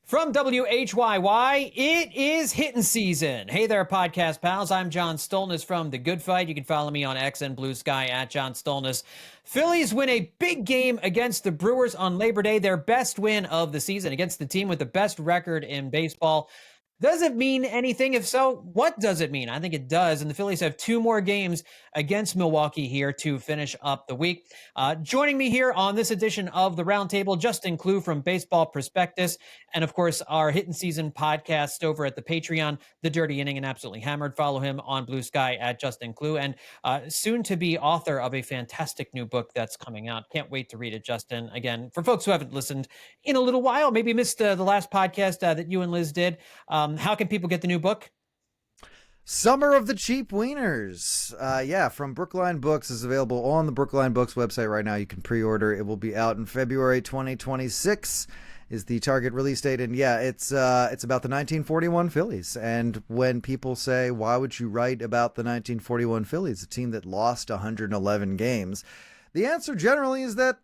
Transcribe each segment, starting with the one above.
From WHYY, it is Hittin season. Hey there, podcast pals. I'm John Stolnis from The Good Phight. You can follow me on X and Blue Sky at John Stolnis. Phillies win a big game against the Brewers on Labor Day, their best win of the season against the team with the best record in baseball. Does it mean anything? If so, what does it mean? I think it does. And the Phillies have two more games against Milwaukee here to finish up the week. Joining me here on this edition of the Roundtable, Justin Klugh from Baseball Prospectus, and of course, our Hittin Season podcast over at the Patreon, The Dirty Inning and Absolutely Hammered. Follow him on Blue Sky at Justin Klugh, and soon to be author of a fantastic new book that's coming out. Can't wait to read it, Justin. Again, for folks who haven't listened in a little while, maybe missed the last podcast that you and Liz did. How can people get the new book? Summer of the Cheap Wieners. From Brookline Books is available on the Brookline Books website right now. You can pre-order. It will be out in February 2026 is the target release date. And it's about the 1941 Phillies. And when people say, why would you write about the 1941 Phillies, a team that lost 111 games? The answer generally is that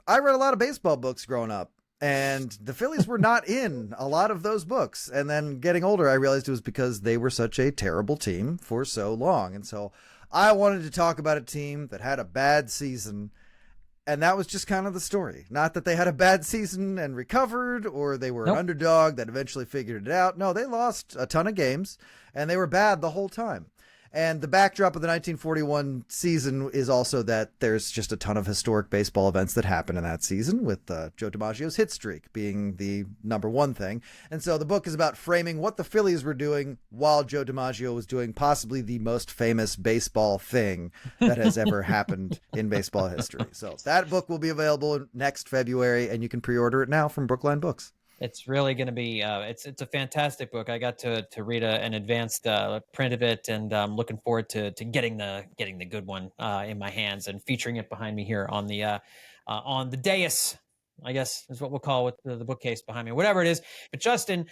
I read a lot of baseball books growing up. And the Phillies were not in a lot of those books. And then getting older, I realized it was because they were such a terrible team for so long. And so I wanted to talk about a team that had a bad season. And that was just kind of the story. Not that they had a bad season and recovered, or they were an underdog that eventually figured it out. No, they lost a ton of games and they were bad the whole time. And the backdrop of the 1941 season is also that there's just a ton of historic baseball events that happen in that season, with Joe DiMaggio's hit streak being the number one thing. And so the book is about framing what the Phillies were doing while Joe DiMaggio was doing possibly the most famous baseball thing that has ever happened in baseball history. So that book will be available next February, and you can pre-order it now from Brookline Books. It's really going to be, it's a fantastic book. I got to read an advanced print of it, and I'm looking forward to getting the good one in my hands and featuring it behind me here on the dais, I guess is what we'll call it, the bookcase behind me, whatever it is. But Justin,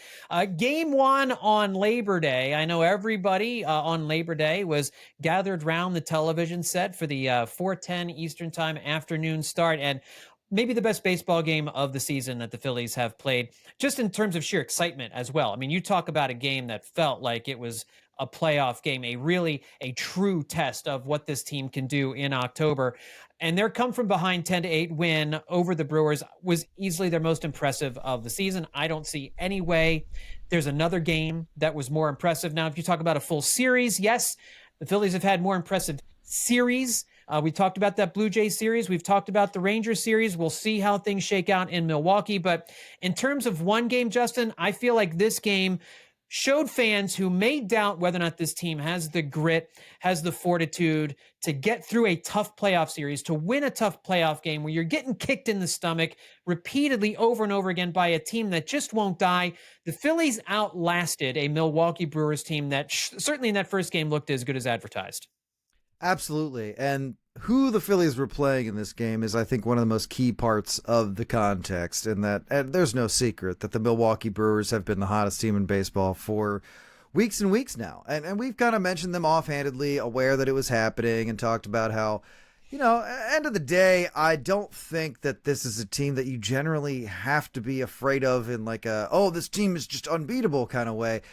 game one on Labor Day. I know everybody on Labor Day was gathered around the television set for the 4:10 Eastern Time afternoon start, and maybe the best baseball game of the season that the Phillies have played, just in terms of sheer excitement as well. I mean, you talk about a game that felt like it was a playoff game, a true test of what this team can do in October. And their come from behind 10-8 win over the Brewers was easily their most impressive of the season. I don't see any way there's another game that was more impressive. Now, if you talk about a full series, yes, the Phillies have had more impressive series. We talked about that Blue Jays series. We've talked about the Rangers series. We'll see how things shake out in Milwaukee. But in terms of one game, Justin, I feel like this game showed fans who may doubt whether or not this team has the grit, has the fortitude to get through a tough playoff series, to win a tough playoff game where you're getting kicked in the stomach repeatedly over and over again by a team that just won't die. The Phillies outlasted a Milwaukee Brewers team that certainly in that first game looked as good as advertised. Absolutely. And who the Phillies were playing in this game is, I think, one of the most key parts of the context. And there's no secret that the Milwaukee Brewers have been the hottest team in baseball for weeks and weeks now. And we've kind of mentioned them offhandedly, aware that it was happening, and talked about how, end of the day, I don't think that this is a team that you generally have to be afraid of in like this team is just unbeatable kind of way.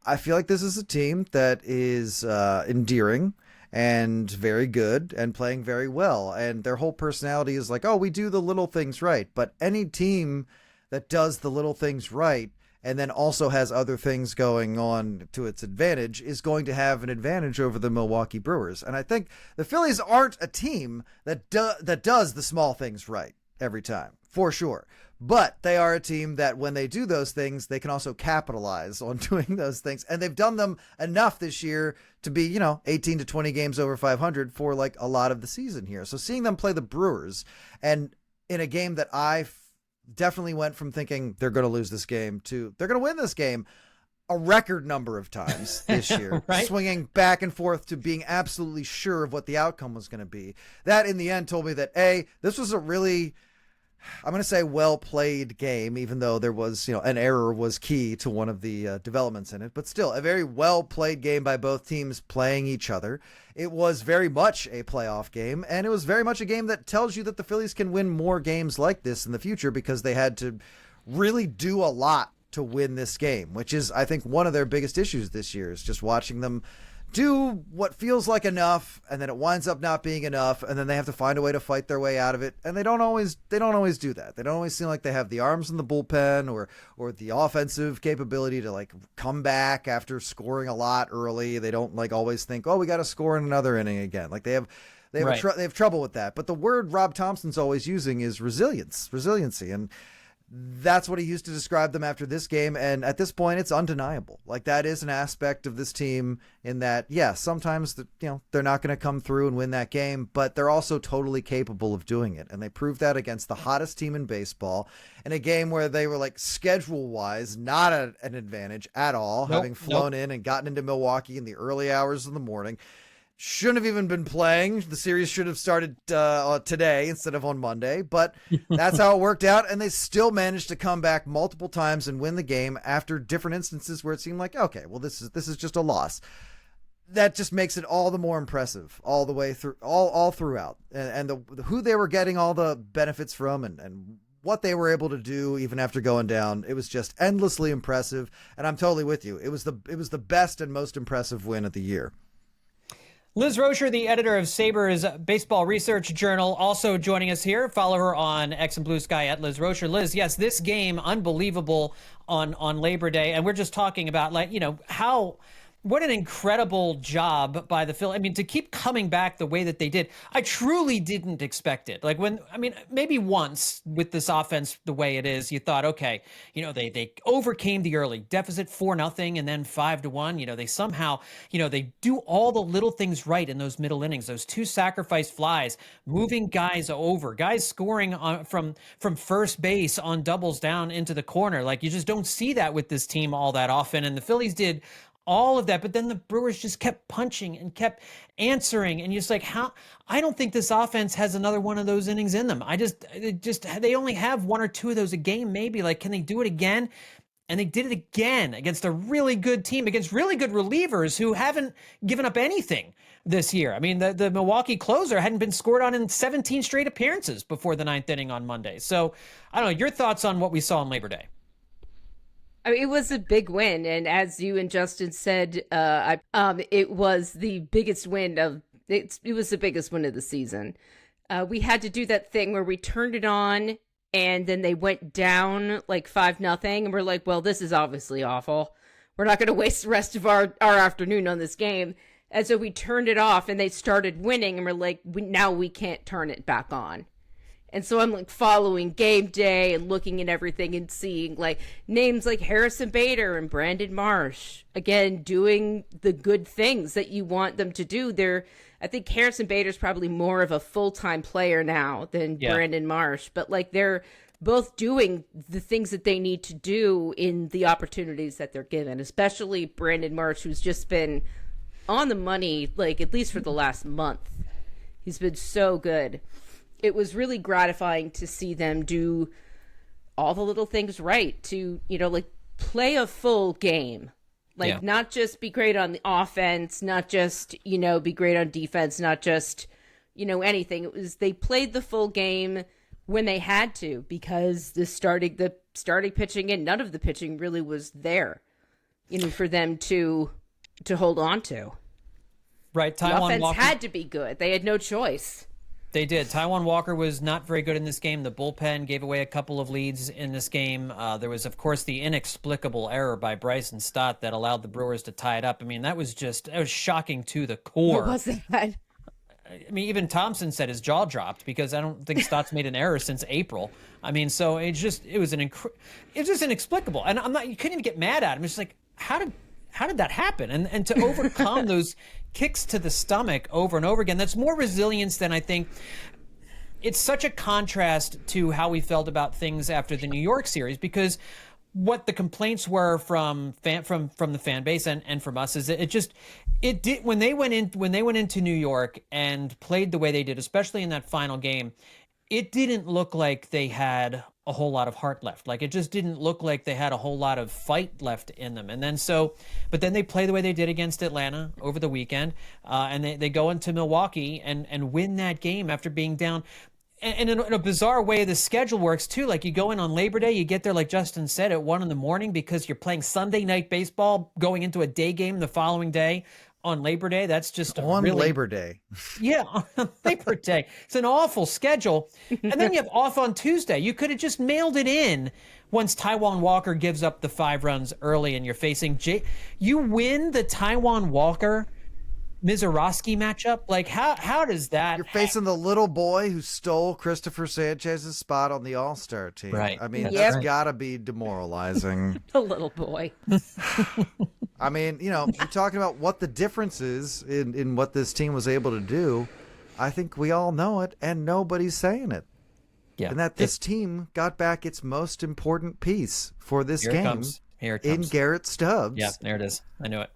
I feel like this is a team that is endearing and very good and playing very well. And their whole personality is like, we do the little things right. But any team that does the little things right and then also has other things going on to its advantage is going to have an advantage over the Milwaukee Brewers. And I think the Phillies aren't a team that does the small things right every time, for sure. But they are a team that when they do those things, they can also capitalize on doing those things. And they've done them enough this year to be, 18 to 20 games over 500 for like a lot of the season here. So seeing them play the Brewers, and in a game that I definitely went from thinking they're going to lose this game to they're going to win this game a record number of times this year, right? Swinging back and forth to being absolutely sure of what the outcome was going to be. That in the end told me that this was a really, I'm going to say, well-played game, even though there was, an error was key to one of the developments in it, but still a very well-played game by both teams playing each other. It was very much a playoff game, and it was very much a game that tells you that the Phillies can win more games like this in the future because they had to really do a lot to to win this game, which is, I think, one of their biggest issues this year, is just watching them do what feels like enough, and then it winds up not being enough, and then they have to find a way to fight their way out of it. And they don't always do that. They don't always seem like they have the arms in the bullpen or the offensive capability to like come back after scoring a lot early. They don't like always think, oh, we got to score in another inning again. Like they have trouble with that. But the word Rob Thompson's always using is resiliency. And that's what he used to describe them after this game. And at this point, it's undeniable. Like, that is an aspect of this team in that, yeah, sometimes they're not going to come through and win that game, but they're also totally capable of doing it. And they proved that against the hottest team in baseball in a game where they were like schedule wise, not an advantage at all, having flown in and gotten into Milwaukee in the early hours of the morning. Shouldn't have even been playing. The series should have started today instead of on Monday, but that's how it worked out. And they still managed to come back multiple times and win the game after different instances where it seemed like, okay, well, this is just a loss. That just makes it all the more impressive all the way through, all throughout. And who they were getting all the benefits from and what they were able to do even after going down. It was just endlessly impressive. And I'm totally with you. It was the best and most impressive win of the year. Liz Roscher, the editor of SABR's Baseball Research Journal, also joining us here. Follow her on X and Blue Sky at Liz Roscher. Liz, yes, this game, unbelievable on Labor Day. And we're just talking about, what an incredible job by the Phillies. I mean, to keep coming back the way that they did, I truly didn't expect it. Maybe once with this offense the way it is, you thought, okay, they overcame the early deficit 4-0 and then 5-1. They somehow, they do all the little things right in those middle innings, those 2 sacrifice flies, moving guys over, guys scoring from first base on doubles down into the corner. Like, you just don't see that with this team all that often. And the Phillies did all of that, but then the Brewers just kept punching and kept answering, and you're just like, how? I don't think this offense has another one of those innings in them. They only have 1 or 2 of those a game, maybe. Like, can they do it again? And they did it again against a really good team, against really good relievers who haven't given up anything this year. I mean, the Milwaukee closer hadn't been scored on in 17 straight appearances before the 9th inning on Monday. So, I don't know, your thoughts on what we saw on Labor Day? I mean, it was a big win, and as you and Justin said, it was the biggest win of it was the biggest win of the season. We had to do that thing where we turned it on, and then they went down like 5-0, and we're like, well, this is obviously awful. We're not going to waste the rest of our afternoon on this game. And so we turned it off, and they started winning, and we're like, now we can't turn it back on. And so I'm like following game day and looking at everything and seeing like names like Harrison Bader and Brandon Marsh, again, doing the good things that you want them to do. I think Harrison Bader's probably more of a full-time player now than Brandon Marsh, but like they're both doing the things that they need to do in the opportunities that they're given, especially Brandon Marsh, who's just been on the money, like at least for the last month. He's been so good. It was really gratifying to see them do all the little things right, to, play a full game. Not just be great on the offense, not just, be great on defense, not just, anything. It was, they played the full game when they had to, because the starting pitching and none of the pitching really was there, for them to hold on to. Right. The offense had to be good. They had no choice. They did. Taijuan Walker was not very good in this game. The bullpen gave away a couple of leads in this game. There was, of course, the inexplicable error by Bryson Stott that allowed the Brewers to tie it up. I mean, that was shocking to the core. What was that? I mean, even Thompson said his jaw dropped, because I don't think Stott's made an error since April. I mean, so it was just inexplicable. And you couldn't even get mad at him. It's just like, how did that happen? And to overcome those kicks to the stomach over and over again, that's more resilience than I think. It's such a contrast to how we felt about things after the New York series, because what the complaints were from the fan base and from us is that it did when they went into New York and played the way they did, especially in that final game. It didn't look like they had a whole lot of heart left. Like, it just didn't look like they had a whole lot of fight left in them. And then but then they play the way they did against Atlanta over the weekend, and they go into Milwaukee and win that game after being down. And in a bizarre way, the schedule works too. Like you go in on Labor Day, you get there, like Justin said, at 1 a.m. because you're playing Sunday night baseball, going into a day game the following day on Labor Day. That's just on really, Labor Day. Yeah, on Labor Day. It's an awful schedule. And then you have off on Tuesday. You could have just mailed it in once Taijuan Walker gives up the 5 runs early and you're facing you win the Taijuan Walker Mizorowski matchup. Like how does that? You're facing the little boy who stole Christopher Sanchez's spot on the All-Star team. Right. I mean, Yep. that's got to be demoralizing. The little boy. I mean, you're talking about what the difference is in what this team was able to do. I think we all know it, and nobody's saying it. Yeah. And that this team got back its most important piece for this Here it game comes. Here it in comes. Garrett Stubbs. Yeah, there it is. I knew it.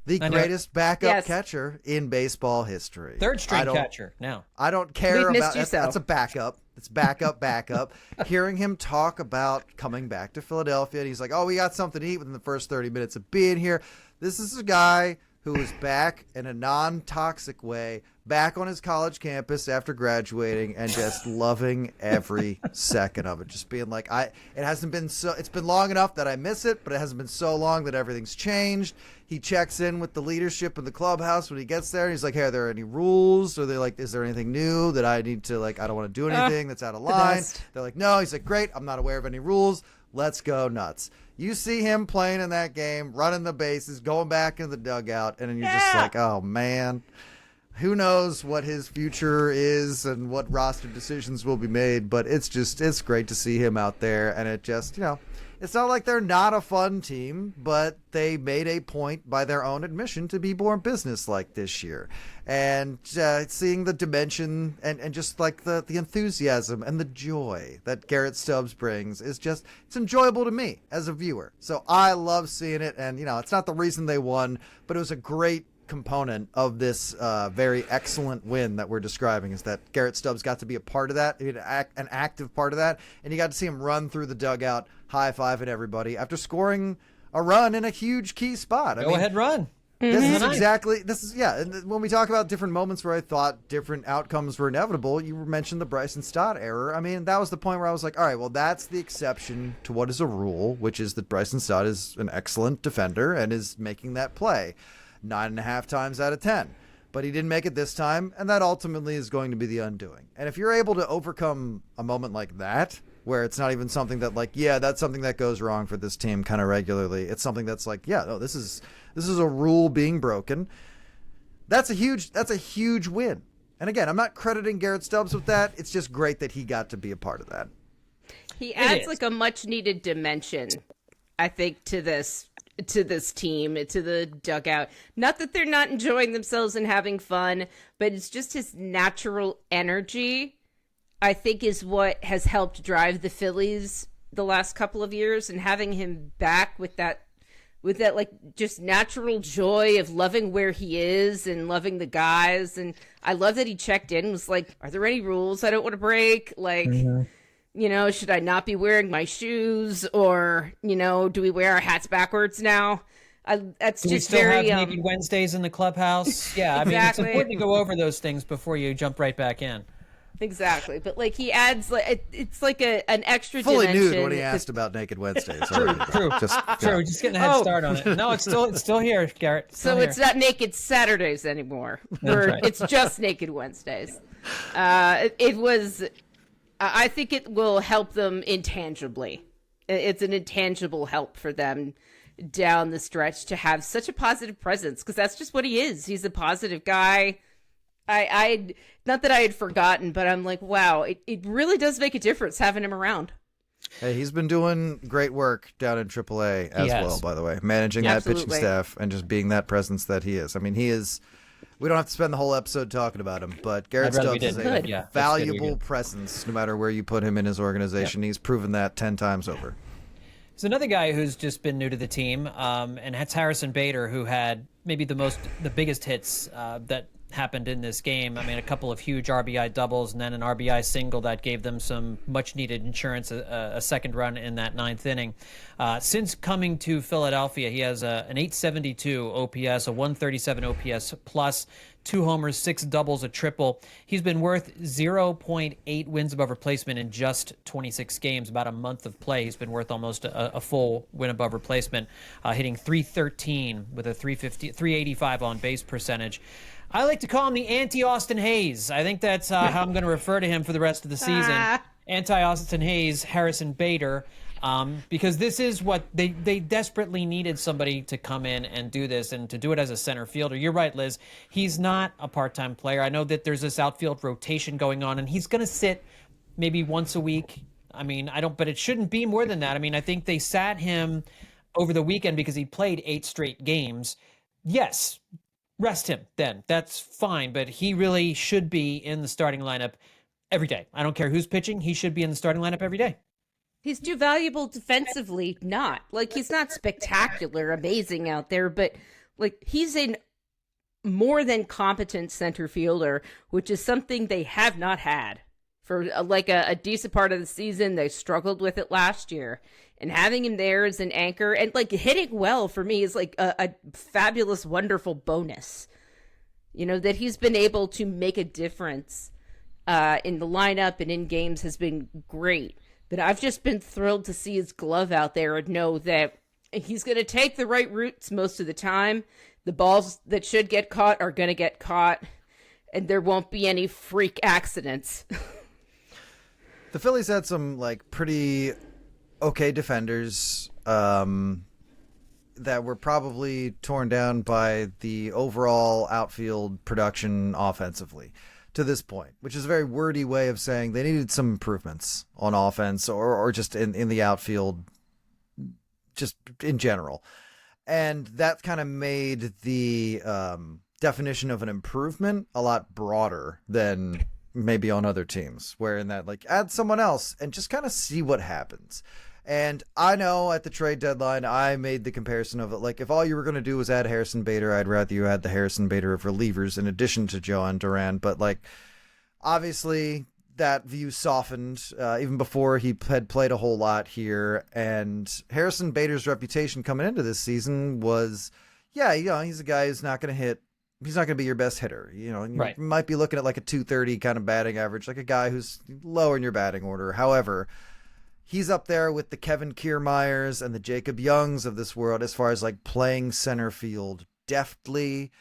The greatest backup Yes. catcher in baseball history. Third string catcher now. I don't care We've missed about you so. that's a backup. It's backup. Hearing him talk about coming back to Philadelphia, and he's like, "Oh, we got something to eat within the first 30 minutes of being here." This is a guy who is back in a non-toxic way, back on his college campus after graduating, and just loving every second of it. Just being like, it's been long enough that I miss it, but it hasn't been so long that everything's changed. He checks in with the leadership in the clubhouse when he gets there. And he's like, "Hey, are there any rules? Or they're like, is there anything new that I need to, like, I don't want to do anything that's out of line?" best. They're like, "No." He's like, "Great. I'm not aware of any rules. Let's go nuts." You see him playing in that game, running the bases, going back in the dugout, and then you're just like, oh, man. Who knows what his future is and what roster decisions will be made, but it's great to see him out there, and it just, it's not like they're not a fun team, but they made a point by their own admission to be more business-like this year. And seeing the dimension and just like the enthusiasm and the joy that Garrett Stubbs brings is just, it's enjoyable to me as a viewer. So I love seeing it, and, it's not the reason they won, but it was a great component of this very excellent win that we're describing, is that Garrett Stubbs got to be a part of that, an active part of that, and you got to see him run through the dugout, high-fiving everybody after scoring a run in a huge key spot. Go ahead, run. This is and when we talk about different moments where I thought different outcomes were inevitable, you mentioned the Bryson Stott error. I mean, that was the point where I was like, all right, well, that's the exception to what is a rule, which is that Bryson Stott is an excellent defender and is making that play 9.5 times out of 10. But he didn't make it this time, and that ultimately is going to be the undoing. And if you're able to overcome a moment like that, where it's not even something that, like, yeah, that's something that goes wrong for this team kind of regularly. It's something that's like, yeah, no, this is a rule being broken. That's a huge win. And again, I'm not crediting Garrett Stubbs with that. It's just great that he got to be a part of that. He adds like a much needed dimension, I think, to this team, to the dugout. Not that they're not enjoying themselves and having fun, but it's just his natural energy, I think, is what has helped drive the Phillies the last couple of years, and having him back with that like just natural joy of loving where he is and loving the guys. And I love that he checked in and was like, "Are there any rules I don't want to break? Like, should I not be wearing my shoes, or, do we wear our hats backwards now?" That's Do just we still very have Naked Wednesdays in the clubhouse? Yeah, I mean, it's Exactly. important to go over those things before you jump right back in. exactly. But like he adds like it's like an extra Fully dimension. nude when he asked about Naked Wednesdays. True. Just getting a head start on it. No, it's still here, Garrett. So it's not Naked Saturdays anymore. right. It's just Naked Wednesdays. It was. I think it will help them intangibly. It's an intangible help for them down the stretch to have such a positive presence, because that's just what he is. He's a positive guy. I not that I had forgotten, but I'm like, wow, it really does make a difference having him around. Hey, he's been doing great work down in AAA as well, by the way, managing that pitching Absolutely. staff and just being that presence that he is. I mean, he is. We don't have to spend the whole episode talking about him, but Garrett I'd rather we Stubbs is a didn't. Yeah, that's good, valuable we did. presence no matter where you put him in his organization. He's proven that 10 times over. There's another guy who's just been new to the team, and that's Harrison Bader, who had maybe the biggest hits that happened in this game. I mean, a couple of huge RBI doubles and then an RBI single that gave them some much-needed insurance, a second run in that ninth inning. Since coming to Philadelphia, he has an 872 OPS, a 137 OPS plus, 2 homers, 6 doubles, a triple. He's been worth 0.8 wins above replacement in just 26 games, about a month of play. He's been worth almost a full win above replacement, hitting .313 with a .385 on base percentage. I like to call him the anti-Austin Hayes. I think that's how I'm going to refer to him for the rest of the season. Anti-Austin Hayes, Harrison Bader. Because this is what they desperately needed, somebody to come in and do this, and to do it as a center fielder. You're right, Liz. He's not a part-time player. I know that there's this outfield rotation going on, and he's going to sit maybe once a week. I mean, but it shouldn't be more than that. I mean, I think they sat him over the weekend because he played 8 straight games. Yes, rest him then. That's fine, but he really should be in the starting lineup every day. I don't care who's pitching. He should be in the starting lineup every day. He's too valuable defensively, not. Like, he's not spectacular, amazing out there, but, like, he's a more than competent center fielder, which is something they have not had for, a decent part of the season. They struggled with it last year. And having him there as an anchor and, like, hitting well for me is, like, a fabulous, wonderful bonus. You know, that he's been able to make a difference in the lineup and in games has been great. But I've just been thrilled to see his glove out there and know that he's going to take the right routes most of the time. The balls that should get caught are going to get caught, and there won't be any freak accidents. The Phillies had some, like, pretty okay defenders that were probably torn down by the overall outfield production offensively to this point, which is a very wordy way of saying they needed some improvements on offense or just in the outfield, just in general. And that kind of made the definition of an improvement a lot broader than maybe on other teams, where in that, like, add someone else and just kind of see what happens. And I know at the trade deadline, I made the comparison of it. Like, if all you were going to do was add Harrison Bader, I'd rather you add the Harrison Bader of relievers in addition to Joan Duran. But, like, obviously that view softened even before he had played a whole lot here. And Harrison Bader's reputation coming into this season was, yeah, you know, he's a guy who's not going to hit. He's not going to be your best hitter. You know, you might be looking at like a 230 kind of batting average, like a guy who's lower in your batting order. However, he's up there with the Kevin Kiermaiers and the Jacob Youngs of this world as far as like playing center field deftly,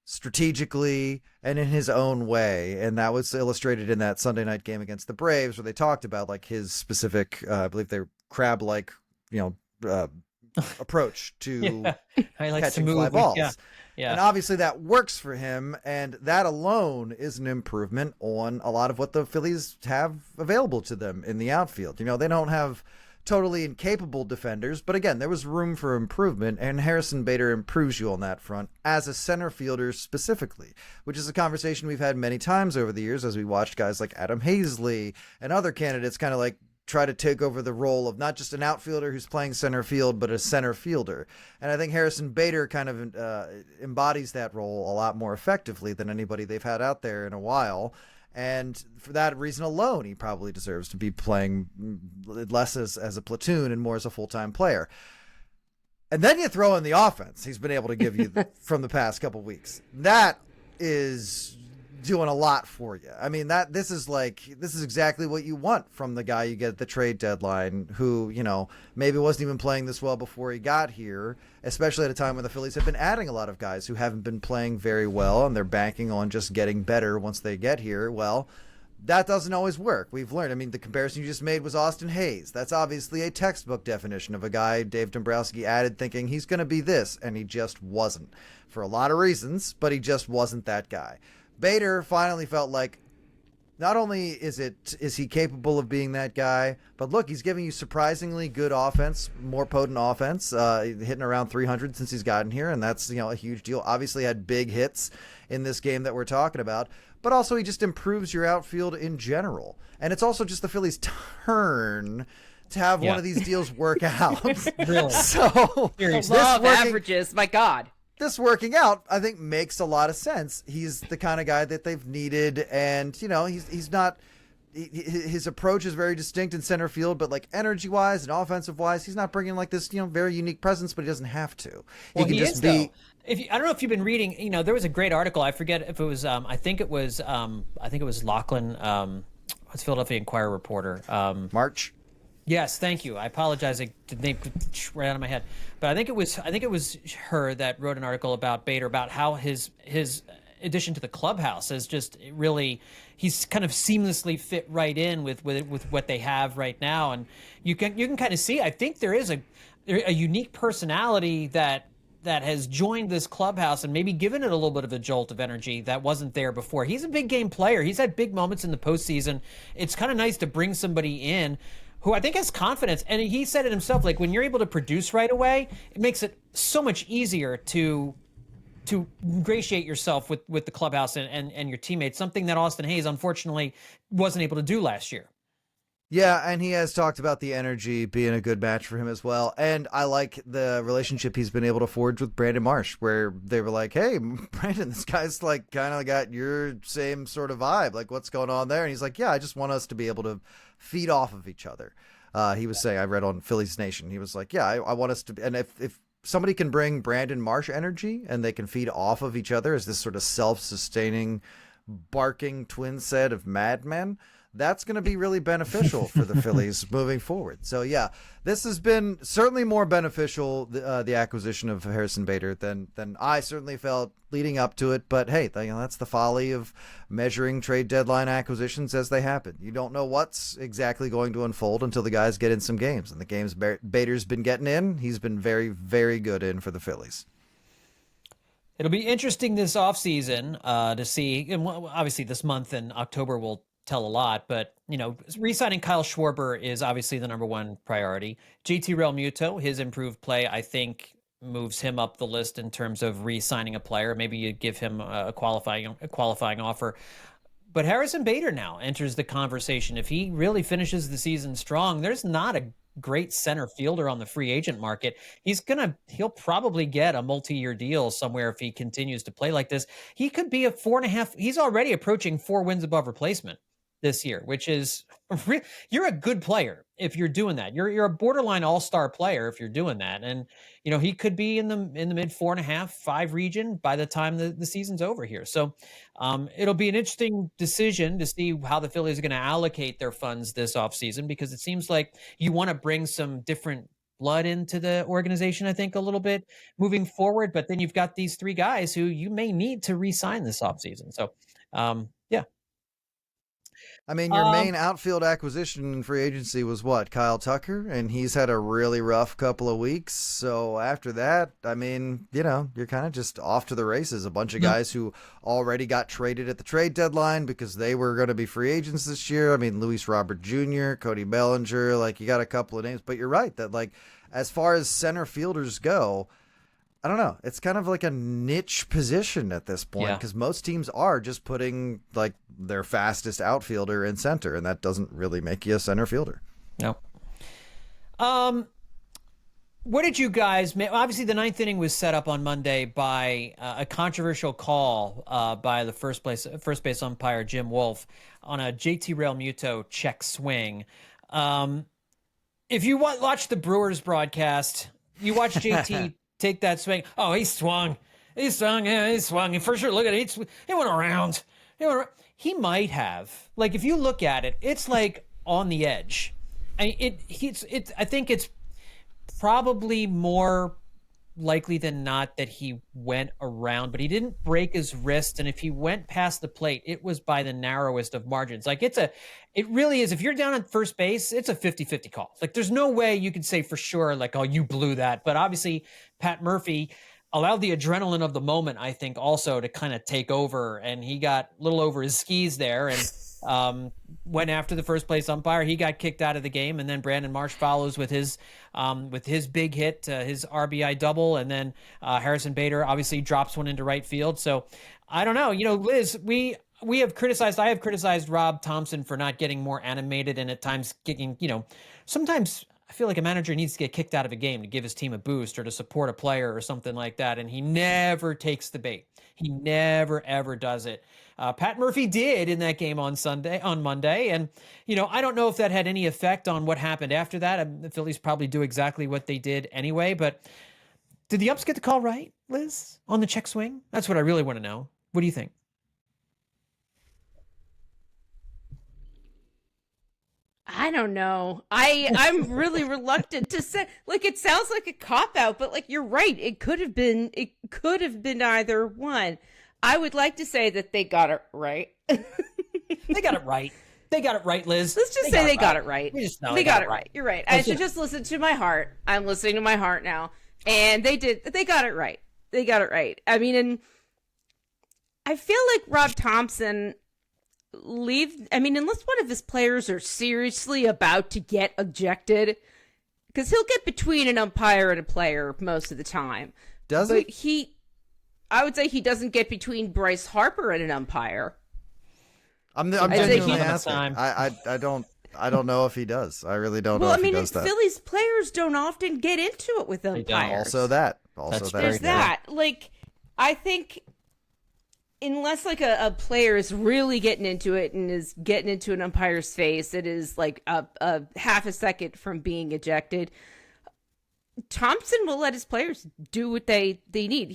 strategically, and in his own way. And that was illustrated in that Sunday night game against the Braves, where they talked about like his specific, I believe they're crab-like, you know, approach to catching fly balls. Yeah. And obviously that works for him, and that alone is an improvement on a lot of what the Phillies have available to them in the outfield. You know, they don't have totally incapable defenders, but again, there was room for improvement, and Harrison Bader improves you on that front as a center fielder specifically, which is a conversation we've had many times over the years as we watched guys like Adam Hazley and other candidates kind of like try to take over the role of not just an outfielder who's playing center field, but a center fielder. And I think Harrison Bader kind of embodies that role a lot more effectively than anybody they've had out there in a while. And for that reason alone, he probably deserves to be playing less as a platoon and more as a full-time player. And then you throw in the offense he's been able to give you from the past couple weeks. That is doing a lot for you. I mean, this is exactly what you want from the guy you get at the trade deadline, who, you know, maybe wasn't even playing this well before he got here, especially at a time when the Phillies have been adding a lot of guys who haven't been playing very well, and they're banking on just getting better once they get here. Well, that doesn't always work. We've learned. I mean, the comparison you just made was Austin Hayes. That's obviously a textbook definition of a guy Dave Dombrowski added thinking he's going to be this, and he just wasn't for a lot of reasons, but he just wasn't that guy. Bader finally felt like not only is he capable of being that guy, but look, he's giving you surprisingly good offense, more potent offense, hitting around 300 since he's gotten here, and that's, you know, a huge deal. Obviously had big hits in this game that we're talking about, but also he just improves your outfield in general. And it's also just the Phillies' turn to have one of these deals work out. Really? So law of averages, my God. this working out, I think, makes a lot of sense. He's the kind of guy that they've needed, and he's not. His approach is very distinct in center field, but like energy wise and offensive wise, he's not bringing like this very unique presence. But he doesn't have to. Well, he can just is, be. Though. I don't know if you've been reading. There was a great article. I forget if it was. I think it was Lachlan. What's Philadelphia Inquirer reporter? March. Yes, thank you. I apologize. The name right out of my head, but I think it was her that wrote an article about Bader, about how his addition to the clubhouse is just really, he's kind of seamlessly fit right in with what they have right now, and you can kind of see. I think there is a unique personality that has joined this clubhouse and maybe given it a little bit of a jolt of energy that wasn't there before. He's a big game player. He's had big moments in the postseason. It's kind of nice to bring somebody in who I think has confidence. And he said it himself, like when you're able to produce right away, it makes it so much easier to ingratiate yourself with the clubhouse and your teammates, something that Austin Hayes unfortunately wasn't able to do last year. Yeah, and he has talked about the energy being a good match for him as well. And I like the relationship he's been able to forge with Brandon Marsh, where they were like, hey, Brandon, this guy's like kind of got your same sort of vibe. Like, what's going on there? And he's like, yeah, I just want us to be able to feed off of each other. He was saying, I read on Phillies Nation, he was like, yeah, I want us to, and if somebody can bring Brandon Marsh energy and they can feed off of each other as this sort of self-sustaining, barking twin set of madmen, that's going to be really beneficial for the Phillies moving forward. So yeah, this has been certainly more beneficial, the acquisition of Harrison Bader, than I certainly felt leading up to it. But hey, that's the folly of measuring trade deadline acquisitions as they happen. You don't know what's exactly going to unfold until the guys get in some games, and the games Bader's been getting in, he's been very, very good in for the Phillies. It'll be interesting this offseason to see, and obviously this month in October will tell a lot, but re-signing Kyle Schwarber is obviously the number one priority. JT Realmuto, his improved play, I think, moves him up the list in terms of re-signing a player. Maybe you give him a qualifying offer. But Harrison Bader now enters the conversation. If he really finishes the season strong, there's not a great center fielder on the free agent market. He'll probably get a multi-year deal somewhere if he continues to play like this. He could be he's already approaching 4 wins above replacement this year, which is, you're a good player if you're doing that. You're a borderline all-star player if you're doing that. And, he could be in the mid 4.5, 5 region by the time the season's over here. So it'll be an interesting decision to see how the Phillies are going to allocate their funds this offseason, because it seems like you want to bring some different blood into the organization, I think, a little bit moving forward. But then you've got these 3 guys who you may need to re-sign this offseason. So, yeah. I mean, your main outfield acquisition in free agency was what? Kyle Tucker, and he's had a really rough couple of weeks. So after that, I mean, you're kind of just off to the races. A bunch of guys who already got traded at the trade deadline because they were going to be free agents this year. I mean, Luis Robert Jr., Cody Bellinger, like you got a couple of names, but you're right that like as far as center fielders go, I don't know. It's kind of like a niche position at this point because most teams are just putting like their fastest outfielder in center, and that doesn't really make you a center fielder. No. What did you guys make? Obviously, the 9th inning was set up on Monday by a controversial call by the first base umpire Jim Wolf on a JT Realmuto check swing. If you watch the Brewers broadcast, you watch JT take that swing. Oh, he swung. Yeah, he swung. And for sure, look at it. He went around. He might have. Like, if you look at it, it's like on the edge. I think it's probably more likely than not that he went around, but he didn't break his wrist. And if he went past the plate, it was by the narrowest of margins. Like it really is. If you're down at first base, it's a 50-50 call. Like there's no way you can say for sure, like, oh, you blew that. But obviously Pat Murphy allowed the adrenaline of the moment, I think, also to kind of take over. And he got a little over his skis there and went after the first place umpire. He got kicked out of the game. And then Brandon Marsh follows with his big hit, his RBI double. And then Harrison Bader obviously drops one into right field. So I don't know, Liz, I have criticized Rob Thompson for not getting more animated and at times getting, sometimes I feel like a manager needs to get kicked out of a game to give his team a boost or to support a player or something like that. And he never takes the bait. He never, ever does it. Pat Murphy did in that game on Monday. And, I don't know if that had any effect on what happened after that. The Phillies probably do exactly what they did anyway. But did the umps get the call right, Liz, on the check swing? That's what I really want to know. What do you think? I don't know. I'm really reluctant to say, like, it sounds like a cop-out, but, like, you're right. It could have been either one. I would like to say that they got it right. They got it right. They got it right, Liz. Let's just say they got it right. We just know they got it right. You're right. I should just listen to my heart. I'm listening to my heart now. And they got it right. They got it right. I mean, and I feel like Rob Thompson unless one of his players are seriously about to get ejected, because he'll get between an umpire and a player most of the time. Does but I would say he doesn't get between Bryce Harper and an umpire. I'm genuinely asking. I don't know if he does. I really don't know if he does that. Phillies players don't often get into it with umpires. Also that. There's that. Like, I think unless like a player is really getting into it and is getting into an umpire's face, it is like a half a second from being ejected. Thompson will let his players do what they need.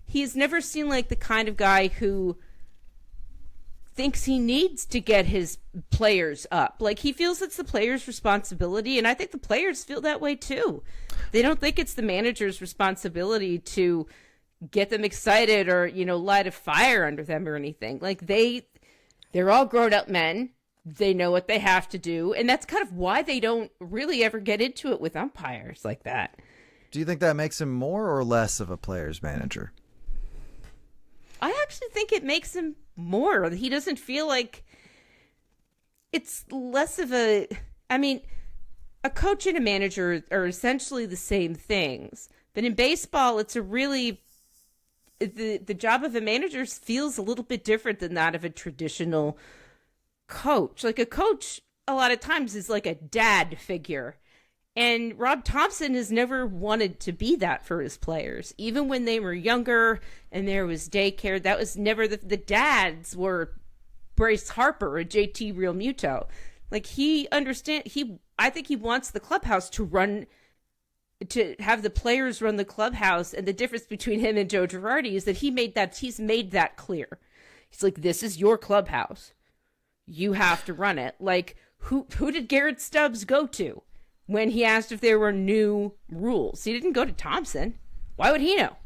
He's never seemed like the kind of guy who thinks he needs to get his players up. Like, he feels it's the player's responsibility, and I think the players feel that way too. They don't think it's the manager's responsibility to get them excited or, light a fire under them or anything. Like, they're all grown-up men. They know what they have to do, and that's kind of why they don't really ever get into it with umpires like that. Do you think that makes him more or less of a player's manager? I actually think it makes him more. He doesn't feel like it's less of a... I mean, a coach and a manager are essentially the same things. But in baseball, it's a really... The job of a manager feels a little bit different than that of a traditional coach. Like, a coach, a lot of times, is like a dad figure. And Rob Thompson has never wanted to be that for his players. Even when they were younger and there was daycare, that was never the dads were Bryce Harper or JT Realmuto. Like, I think he wants the clubhouse to have the players run the clubhouse. And the difference between him and Joe Girardi is that he's made that clear. He's like, this is your clubhouse. You have to run it. Like, who did Garrett Stubbs go to when he asked if there were new rules? He didn't go to Thompson. Why would he know?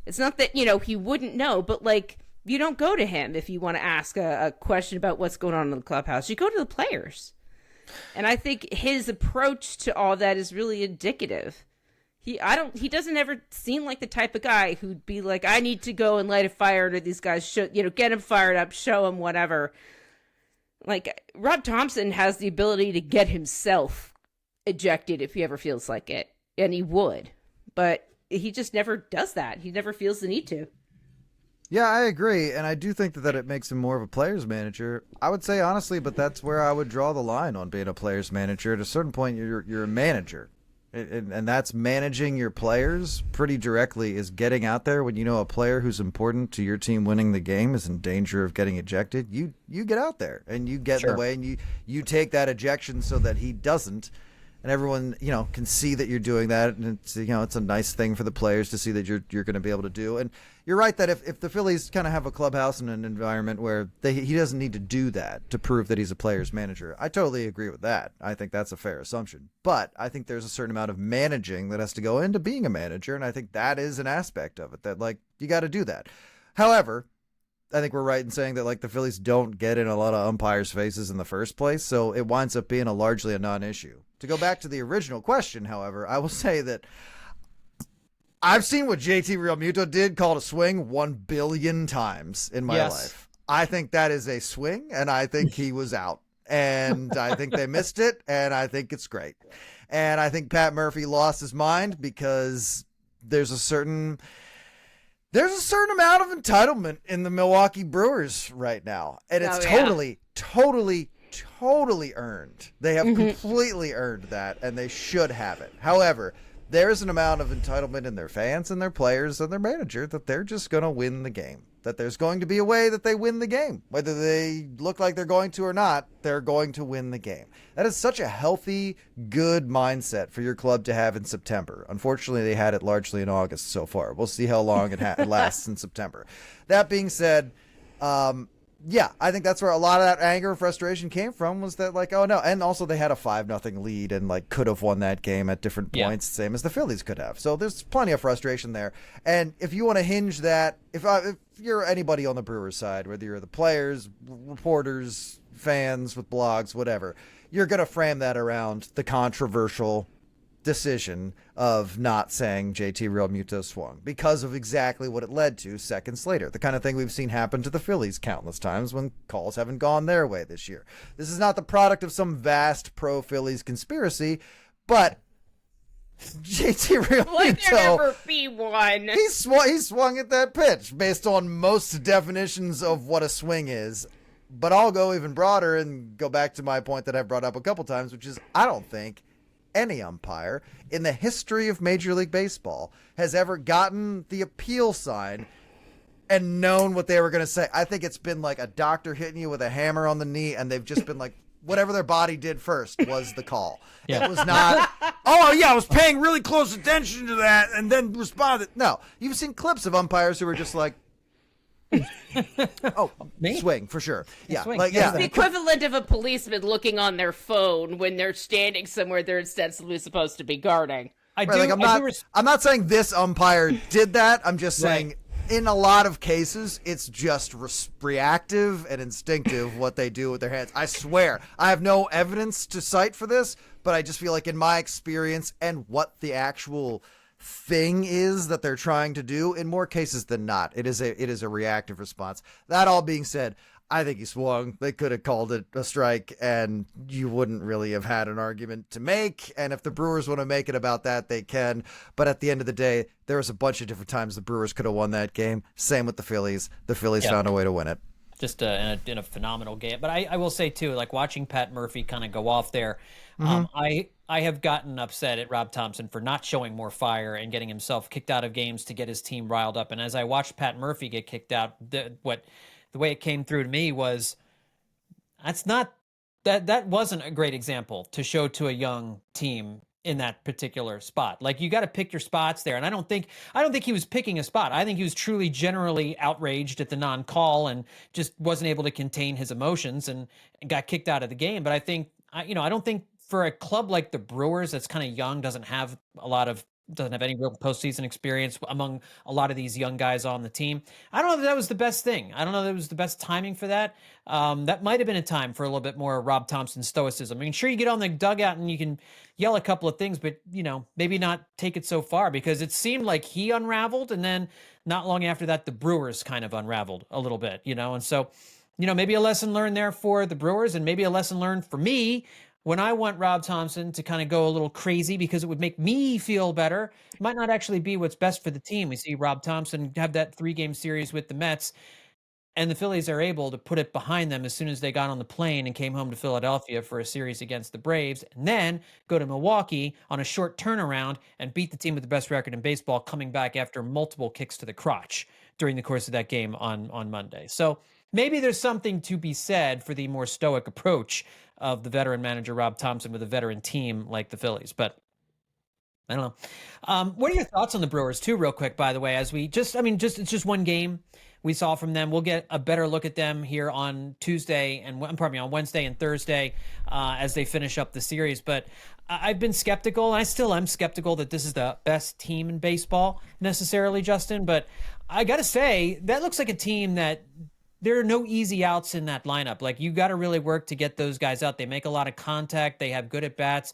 It's not that, he wouldn't know, but, like, you don't go to him if you want to ask a question about what's going on in the clubhouse. You go to the players. And I think his approach to all that is really indicative. He doesn't ever seem like the type of guy who'd be like, I need to go and light a fire under these guys, get them fired up, show them whatever. Like, Rob Thompson has the ability to get himself ejected if he ever feels like it, and he would, but he just never does that. He never feels the need to. Yeah, I agree, and I do think that it makes him more of a player's manager. I would say honestly, but that's where I would draw the line on being a player's manager. At a certain point, you're a manager, and that's managing your players pretty directly. Is getting out there when you know a player who's important to your team winning the game is in danger of getting ejected. You get out there and you get in the way, and you take that ejection so that he doesn't. And everyone, can see that you're doing that, and it's a nice thing for the players to see that you're going to be able to do. And you're right that if the Phillies kind of have a clubhouse and an environment where he doesn't need to do that to prove that he's a player's manager, I totally agree with that. I think that's a fair assumption. But I think there's a certain amount of managing that has to go into being a manager, and I think that is an aspect of it that, like, you got to do that. However, I think we're right in saying that, like, the Phillies don't get in a lot of umpires' faces in the first place, so it winds up being largely a non-issue. To go back to the original question, however, I will say that I've seen what JT Realmuto did called a swing 1 billion times in my life. I think that is a swing, and I think he was out. And I think they missed it, and I think it's great. And I think Pat Murphy lost his mind because there's a certain amount of entitlement in the Milwaukee Brewers right now. And it's totally totally earned. They have completely earned that, and they should have it. However, there's an amount of entitlement in their fans and their players and their manager that they're just going to win the game. That there's going to be a way that they win the game. Whether they look like they're going to or not, they're going to win the game. That is such a healthy, good mindset for your club to have in September. Unfortunately, they had it largely in August so far. We'll see how long it lasts in September. That being said, yeah, I think that's where a lot of that anger and frustration came from, was that, like, oh no. And also they had a 5-0 lead and, like, could have won that game at different points, same as the Phillies could have. So there's plenty of frustration there. And if you want to hinge that, if you're anybody on the Brewers side, whether you're the players, reporters, fans with blogs, whatever, you're going to frame that around the controversial decision of not saying JT Realmuto swung because of exactly what it led to seconds later. The kind of thing we've seen happen to the Phillies countless times when calls haven't gone their way this year. This is not the product of some vast pro-Phillies conspiracy, but JT Realmuto, like there never be one. He swung at that pitch based on most definitions of what a swing is. But I'll go even broader and go back to my point that I've brought up a couple times, which is I don't think any umpire in the history of Major League Baseball has ever gotten the appeal sign and known what they were going to say. I think it's been like a doctor hitting you with a hammer on the knee, and they've just been like, whatever their body did first was the call. Yeah. It was not, oh, yeah, I was paying really close attention to that and then responded. No, you've seen clips of umpires who are just like, oh, me? Swing for sure. Yeah, swing. Like, it's the equivalent of a policeman looking on their phone when they're standing somewhere they're ostensibly supposed to be guarding. I'm not saying this umpire did that. I'm just saying in a lot of cases, it's just reactive and instinctive what they do with their hands. I swear, I have no evidence to cite for this, but I just feel like in my experience and what the actual thing is that they're trying to do, in more cases than not, it is a reactive response. That all being said, I think he swung. They could have called it a strike, and you wouldn't really have had an argument to make. And if the Brewers want to make it about that, they can. But at the end of the day, there was a bunch of different times the Brewers could have won that game. Same with the Phillies. The Phillies found a way to win it. Just in a phenomenal game. But I will say, too, like watching Pat Murphy kind of go off there, I have gotten upset at Rob Thompson for not showing more fire and getting himself kicked out of games to get his team riled up. And as I watched Pat Murphy get kicked out, the way it came through to me was that wasn't a great example to show to a young team in that particular spot. Like, you got to pick your spots there. And I don't think he was picking a spot. I think he was truly generally outraged at the non-call and just wasn't able to contain his emotions and got kicked out of the game. But I don't think for a club like the Brewers that's kind of young, doesn't have any real postseason experience among a lot of these young guys on the team, I don't know that was the best thing. I don't know that was the best timing for that. That might have been a time for a little bit more Rob Thompson stoicism. I mean, sure, you get on the dugout and you can yell a couple of things, but, maybe not take it so far, because it seemed like he unraveled, and then not long after that, the Brewers kind of unraveled a little bit, and so, maybe a lesson learned there for the Brewers, and maybe a lesson learned for me when I want Rob Thompson to kind of go a little crazy because it would make me feel better. It might not actually be what's best for the team. We see Rob Thompson have that 3-game series with the Mets, and the Phillies are able to put it behind them as soon as they got on the plane and came home to Philadelphia for a series against the Braves, and then go to Milwaukee on a short turnaround and beat the team with the best record in baseball, coming back after multiple kicks to the crotch during the course of that game on Monday. So maybe there's something to be said for the more stoic approach of the veteran manager Rob Thompson with a veteran team like the Phillies, but I don't know. What are your thoughts on the Brewers too, real quick, by the way, as it's just one game we saw from them. We'll get a better look at them here on on Wednesday and Thursday as they finish up the series. But I've been skeptical, and I still am skeptical that this is the best team in baseball necessarily, Justin. But I got to say, that looks like a team that there are no easy outs in that lineup. Like, you got to really work to get those guys out. They make a lot of contact. They have good at bats.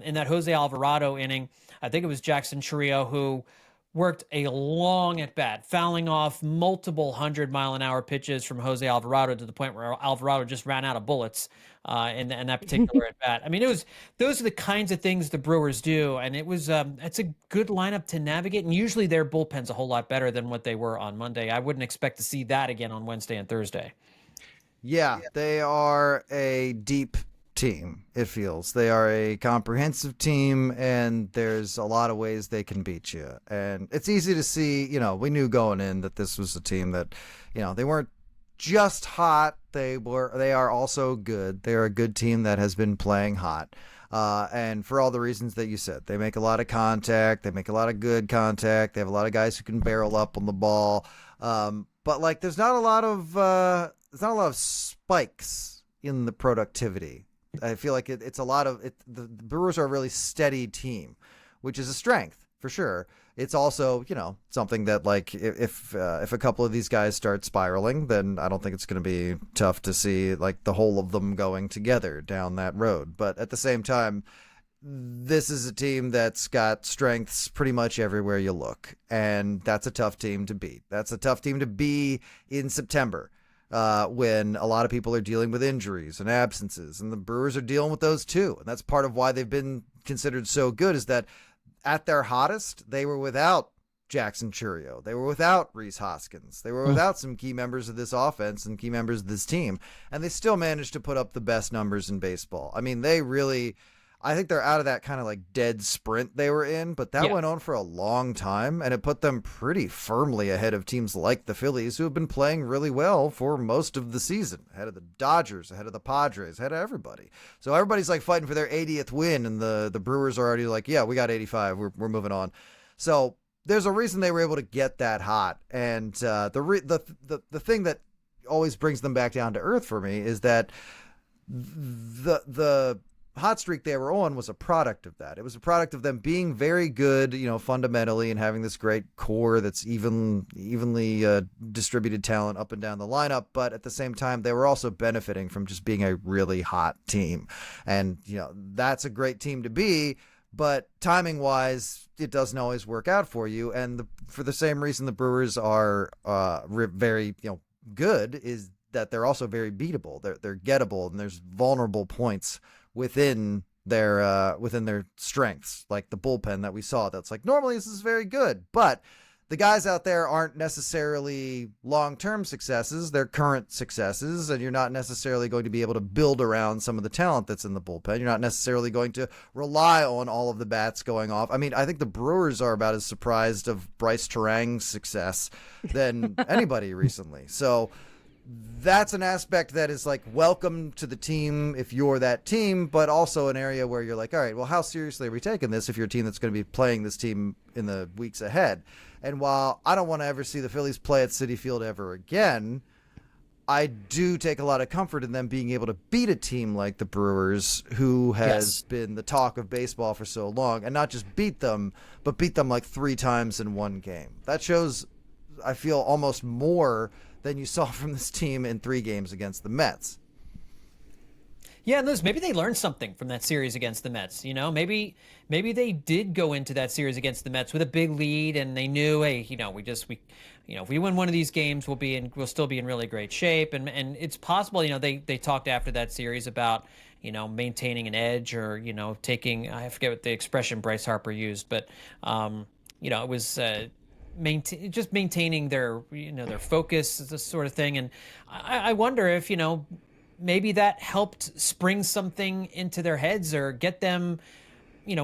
In that Jose Alvarado inning, I think it was Jackson Chourio who worked a long at bat, fouling off multiple 100-mile-an-hour pitches from Jose Alvarado to the point where Alvarado just ran out of bullets in that particular at bat. I mean, those are the kinds of things the Brewers do, and it's a good lineup to navigate. And usually their bullpen's a whole lot better than what they were on Monday. I wouldn't expect to see that again on Wednesday and Thursday. Yeah, they are a deep team, it feels. They are a comprehensive team, and there's a lot of ways they can beat you. And it's easy to see, we knew going in that this was a team that, they weren't just hot. They are also good. They're a good team that has been playing hot. And for all the reasons that you said, they make a lot of contact. They make a lot of good contact. They have a lot of guys who can barrel up on the ball. But like, there's not a lot of spikes in the productivity. I feel like it's a lot of it. The Brewers are a really steady team, which is a strength for sure. It's also, something that like if a couple of these guys start spiraling, then I don't think it's going to be tough to see like the whole of them going together down that road. But at the same time, this is a team that's got strengths pretty much everywhere you look, and that's a tough team to beat. That's a tough team to be in September. When a lot of people are dealing with injuries and absences, and the Brewers are dealing with those too. And that's part of why they've been considered so good, is that at their hottest, they were without Jackson Churio. They were without Rhys Hoskins. They were without some key members of this offense and key members of this team. And they still managed to put up the best numbers in baseball. I mean, I think they're out of that kind of like dead sprint they were in, but that went on for a long time, and it put them pretty firmly ahead of teams like the Phillies, who have been playing really well for most of the season, ahead of the Dodgers, ahead of the Padres, ahead of everybody. So everybody's like fighting for their 80th win, and the Brewers are already like, yeah, we got 85. We're moving on. So there's a reason they were able to get that hot. And the thing that always brings them back down to earth for me is that the hot streak they were on was a product of that. It was a product of them being very good, fundamentally, and having this great core that's evenly distributed talent up and down the lineup. But at the same time, they were also benefiting from just being a really hot team. And, that's a great team to be. But timing wise, it doesn't always work out for you. And for the same reason the Brewers are very, good, is that they're also very beatable. They're gettable, and there's vulnerable points within their strengths, like the bullpen that we saw. That's like, normally this is very good, but the guys out there aren't necessarily long-term successes. They're current successes, and you're not necessarily going to be able to build around some of the talent that's in the bullpen. You're not necessarily going to rely on all of the bats going off. I mean, I think the Brewers are about as surprised of Bryce Terang's success than anybody recently. So that's an aspect that is like, welcome to the team if you're that team, but also an area where you're like, all right, well, how seriously are we taking this if you're a team that's going to be playing this team in the weeks ahead? And while I don't want to ever see the Phillies play at Citi Field ever again, I do take a lot of comfort in them being able to beat a team like the Brewers, who has been the talk of baseball for so long, and not just beat them, but beat them like 3 times in one game. That shows, I feel, almost more than you saw from this team in 3 games against the Mets. Yeah, Liz, maybe they learned something from that series against the Mets. Maybe they did go into that series against the Mets with a big lead, and they knew, hey, if we win one of these games, we'll still be in really great shape. And it's possible, they talked after that series about, maintaining an edge, or, taking, I forget what the expression Bryce Harper used, but it was maintaining their their focus, this sort of thing. And I wonder if maybe that helped spring something into their heads, or get them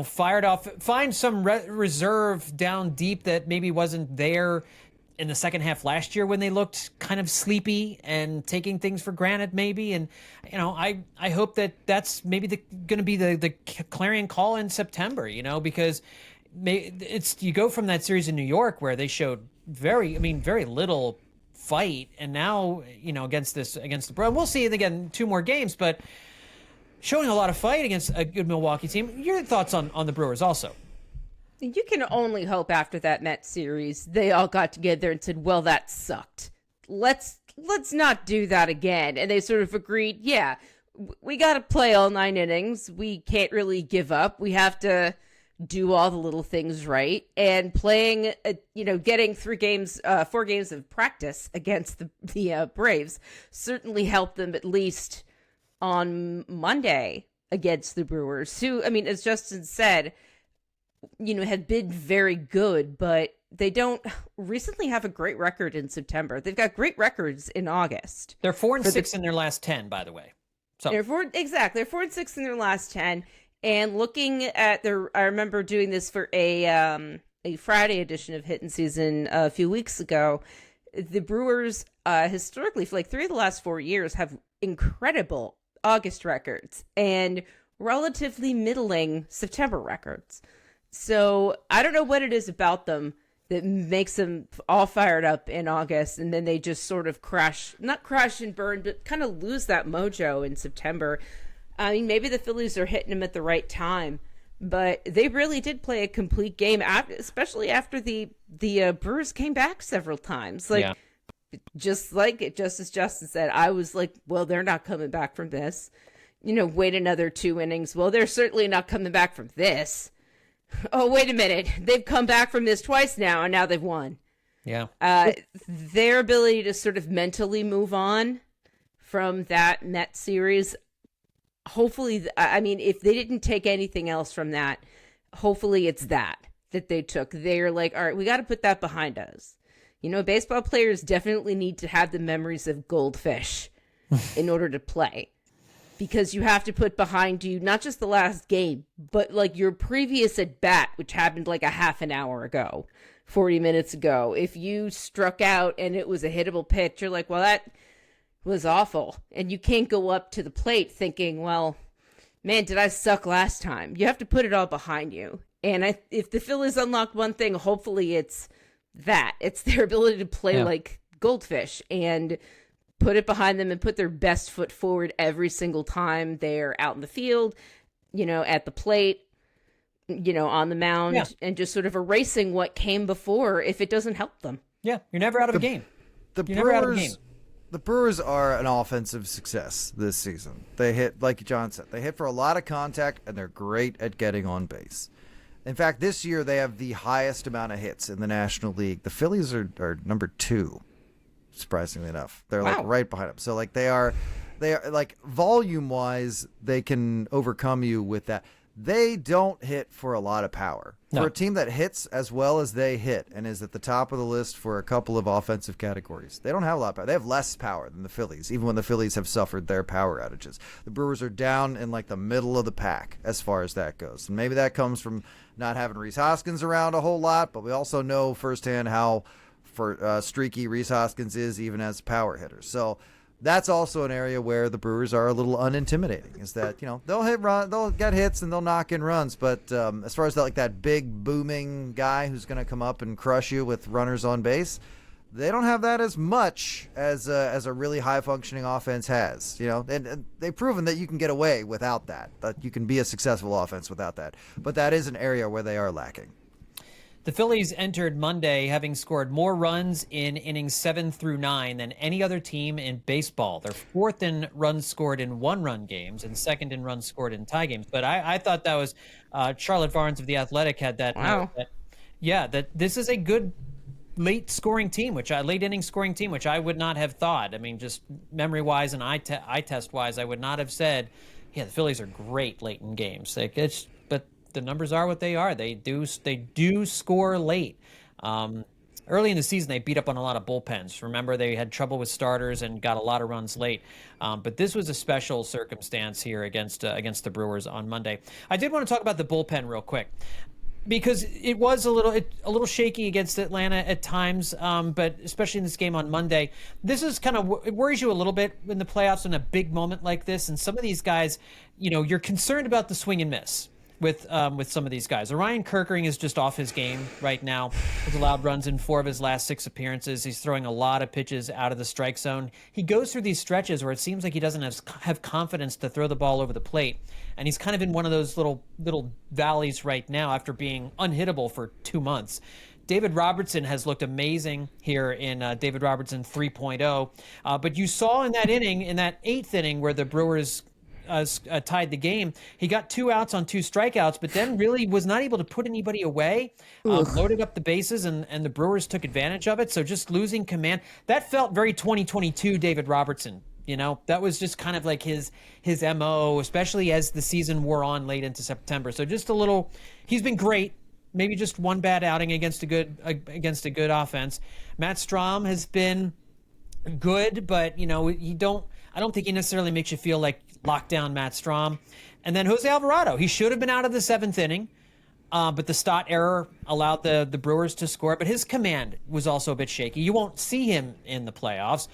fired off, find some reserve down deep that maybe wasn't there in the second half last year when they looked kind of sleepy and taking things for granted, maybe. And I hope that's maybe going to be the clarion call in September, because you go from that series in New York where they showed very little fight, and now against the Brewers, we'll see it again 2 more games, but showing a lot of fight against a good Milwaukee team. Your thoughts on the Brewers also? You can only hope after that Mets series they all got together and said, well, that sucked, let's not do that again. And they sort of agreed, yeah, we got to play all 9 innings, we can't really give up, we have to do all the little things right. And playing, getting 4 games of practice against the Braves certainly helped them, at least on Monday against the Brewers, who, as Justin said, had been very good, but they don't recently have a great record in September. They've got great records in August. They're 4-6 in their last 10, by the way. So they're 4-6 in their last 10. And looking at I remember doing this for a Friday edition of Hittin' Season a few weeks ago. The Brewers, historically, for like 3 of the last 4 years, have incredible August records and relatively middling September records. So I don't know what it is about them that makes them all fired up in August, and then they just sort of not crash and burn, but kind of lose that mojo in September. I mean, maybe the Phillies are hitting them at the right time, but they really did play a complete game, especially after the Brewers came back several times. Just as Justin said, I was like, well, they're not coming back from this. Wait another 2 innings. Well, they're certainly not coming back from this. Oh, wait a minute. They've come back from this twice now, and now they've won. Yeah. Their ability to sort of mentally move on from that Met series, hopefully, I mean, if they didn't take anything else from that, hopefully it's that they took. They're like, all right, we got to put that behind us. Baseball players definitely need to have the memories of goldfish in order to play. Because you have to put behind you not just the last game, but like your previous at bat, which happened like a half an hour ago, 40 minutes ago. If you struck out and it was a hittable pitch, you're like, well, that was awful. And you can't go up to the plate thinking, well, man, did I suck last time? You have to put it all behind you. And if the Phillies unlock one thing, hopefully it's that. It's their ability to play like goldfish and put it behind them and put their best foot forward every single time they're out in the field, at the plate, on the mound, and just sort of erasing what came before if it doesn't help them. Yeah, you're never out of a game. The Brewers are an offensive success this season. They hit, like John said, they hit for a lot of contact, and they're great at getting on base. In fact, this year they have the highest amount of hits in the National League. The Phillies are number 2. Surprisingly enough, they're like right behind them. So like they are like volume wise, they can overcome you with that. They don't hit for a lot of power. For a team that hits as well as they hit and is at the top of the list for a couple of offensive categories, they don't have a lot of power. They have less power than the Phillies, even when the Phillies have suffered their power outages. The Brewers are down in like the middle of the pack as far as that goes. And maybe that comes from not having Rhys Hoskins around a whole lot, but we also know firsthand how streaky Rhys Hoskins is even as a power hitter. So that's also an area where the Brewers are a little unintimidating, is that, they'll get hits and they'll knock in runs. But as far as that big booming guy who's going to come up and crush you with runners on base, they don't have that as much as a really high functioning offense has, and they've proven that you can get away without that you can be a successful offense without that. But that is an area where they are lacking. The Phillies entered Monday having scored more runs in innings 7 through 9 than any other team in baseball. They're 4th in runs scored in one-run games and 2nd in runs scored in tie games. But I thought that was Charlotte Barnes of The Athletic had that. Wow. That this is a good late inning scoring team, which I would not have thought. I mean, just memory-wise and eye test-wise, I would not have said, the Phillies are great late in games. But the numbers are what they are. They do score late. Early in the season, they beat up on a lot of bullpens. Remember, they had trouble with starters and got a lot of runs late. But this was a special circumstance here against the Brewers on Monday. I did want to talk about the bullpen real quick, because it was a little shaky against Atlanta at times, but especially in this game on Monday. This is it worries you a little bit in the playoffs in a big moment like this. And some of these guys, you're concerned about the swing and miss with some of these guys. Orion Kerkering is just off his game right now. He's allowed runs in 4 of his last 6 appearances. He's throwing a lot of pitches out of the strike zone. He goes through these stretches where it seems like he doesn't have confidence to throw the ball over the plate. And he's kind of in one of those little valleys right now after being unhittable for 2 months. David Robertson has looked amazing here in David Robertson 3.0. But you saw in that inning, in that 8th inning where the Brewers tied the game, he got 2 outs on 2 strikeouts, but then really was not able to put anybody away, loaded up the bases, and the Brewers took advantage of it. So just losing command, that felt very 2022 David Robertson. That was just kind of like his MO, especially as the season wore on late into September. So just he's been great maybe just one bad outing against a good offense. Matt Strahm has been good, but I don't think he necessarily makes you feel like lockdown Matt Strahm. And then Jose Alvarado, he should have been out of the 7th inning. But the Stott error allowed the Brewers to score. But his command was also a bit shaky. You won't see him in the playoffs.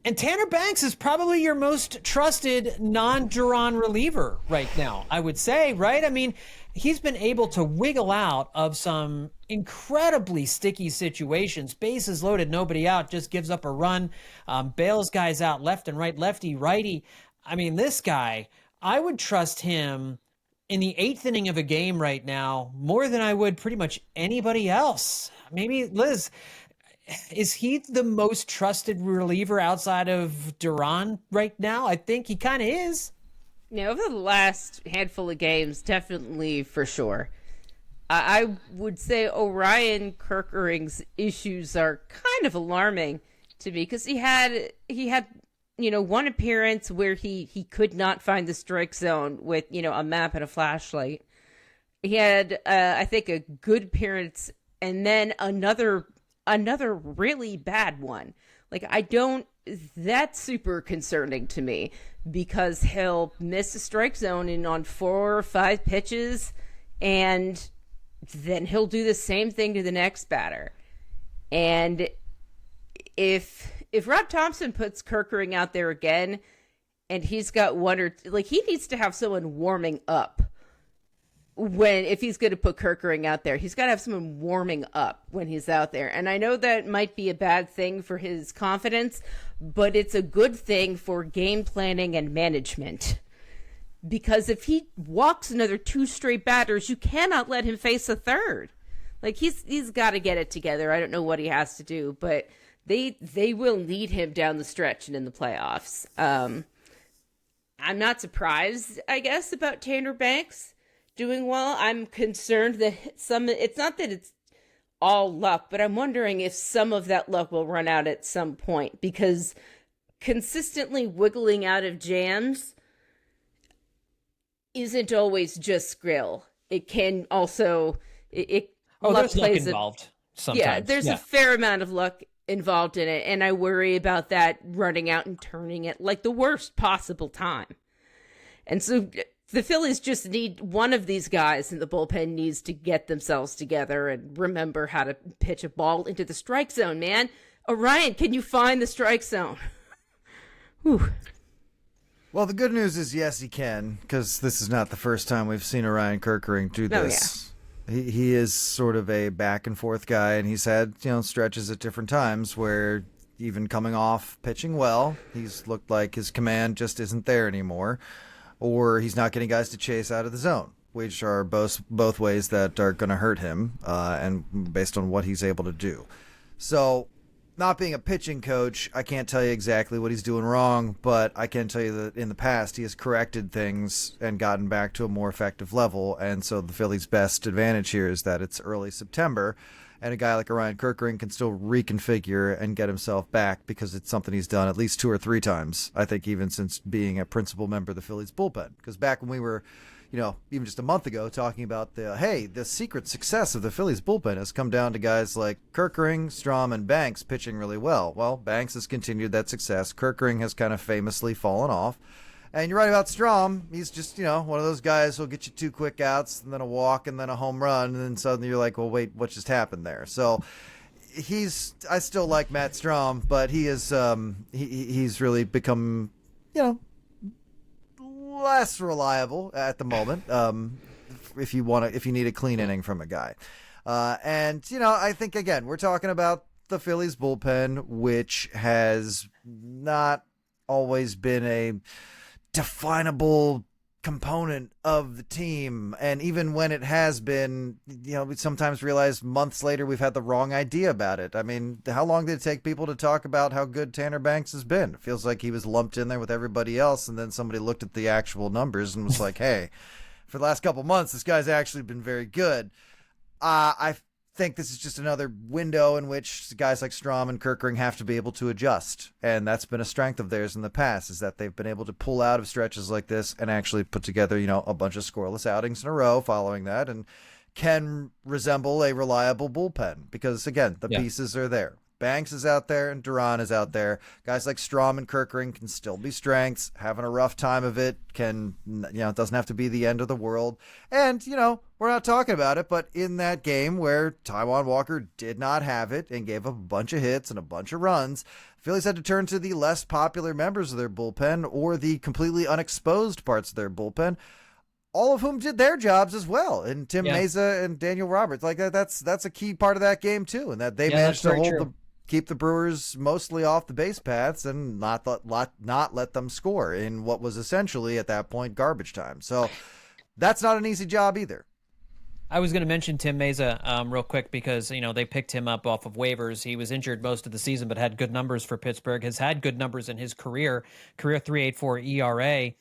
And Tanner Banks is probably your most trusted non-Duran reliever right now, I would say, right? I mean, he's been able to wiggle out of some incredibly sticky situations. Bases loaded, nobody out, just gives up a run, bails guys out left and right, lefty, righty. I mean, this guy, I would trust him in the 8th inning of a game right now more than I would pretty much anybody else. Maybe, Liz, is he the most trusted reliever outside of Duran right now? I think he kind of is. Over the last handful of games, definitely for sure. I would say Orion Kerkering's issues are kind of alarming to me because he had one appearance where he could not find the strike zone with, a map and a flashlight. He had, I think, a good appearance and then another really bad one. That's super concerning to me because he'll miss the strike zone on 4 or 5 pitches and then he'll do the same thing to the next batter. And if Rob Thompson puts Kerkering out there again and he's got he needs to have someone warming up if he's going to put Kerkering out there. He's got to have someone warming up when he's out there. And I know that might be a bad thing for his confidence, but it's a good thing for game planning and management. Because if he walks another 2 straight batters, you cannot let him face a third. He's got to get it together. I don't know what he has to do, but they will need him down the stretch and in the playoffs. I'm not surprised, I guess, about Tanner Banks doing well. I'm concerned that it's not that it's all luck, but I'm wondering if some of that luck will run out at some point because consistently wiggling out of jams isn't always just skill. It can also there's luck involved sometimes. Yeah, there's a fair amount of luck involved in it, and I worry about that running out and turning at the worst possible time. And so the Phillies just need one of these guys in the bullpen needs to get themselves together and remember how to pitch a ball into the strike zone, man. Orion, can you find the strike zone? Whew. Well, the good news is yes, he can, because this is not the first time we've seen Orion Kerkering do this. Oh, yeah. He is sort of a back and forth guy, and he's had stretches at different times where even coming off pitching well, he's looked like his command just isn't there anymore, or he's not getting guys to chase out of the zone, which are both ways that are going to hurt him, and based on what he's able to do. So, not being a pitching coach, I can't tell you exactly what he's doing wrong, but I can tell you that in the past he has corrected things and gotten back to a more effective level. And so the Phillies' best advantage here is that it's early September, and a guy like Orion Kerkering can still reconfigure and get himself back because it's something he's done at least 2 or 3 times, I think, even since being a principal member of the Phillies bullpen. Because back when we were even just a month ago, talking about the secret success of the Phillies bullpen has come down to guys like Kerkering, Strahm, and Banks pitching really well. Well, Banks has continued that success. Kerkering has kind of famously fallen off. And you're right about Strahm. He's just, one of those guys who'll get you 2 quick outs and then a walk and then a home run. And then suddenly you're like, well, wait, what just happened there? So I still like Matt Strahm, but he is, he's really become, less reliable at the moment. If you need a clean inning from a guy, and I think again we're talking about the Phillies bullpen, which has not always been a definable component of the team, and even when it has been, we sometimes realize months later we've had the wrong idea about it. I mean, how long did it take people to talk about how good Tanner Banks has been? It feels like he was lumped in there with everybody else, and then somebody looked at the actual numbers and was like, hey, for the last couple months this guy's actually been very good. I think this is just another window in which guys like Strahm and Kerkering have to be able to adjust, and that's been a strength of theirs in the past, is that they've been able to pull out of stretches like this and actually put together a bunch of scoreless outings in a row following that and can resemble a reliable bullpen because, again, the pieces are there. Banks is out there and Duran is out there. Guys like Strom and Kerkering can still be strengths. Having a rough time of it it doesn't have to be the end of the world. And, we're not talking about it, but in that game where Taijuan Walker did not have it and gave up a bunch of hits and a bunch of runs, Phillies had to turn to the less popular members of their bullpen or the completely unexposed parts of their bullpen, all of whom did their jobs as well. And Tim Meza and Daniel Roberts, like that's a key part of that game too. And that they managed to keep the Brewers mostly off the base paths and not let them score in what was essentially at that point garbage time. So that's not an easy job either. I was going to mention Tim Meza real quick because, they picked him up off of waivers. He was injured most of the season, but had good numbers for Pittsburgh, has had good numbers in his career 3.84 ERA,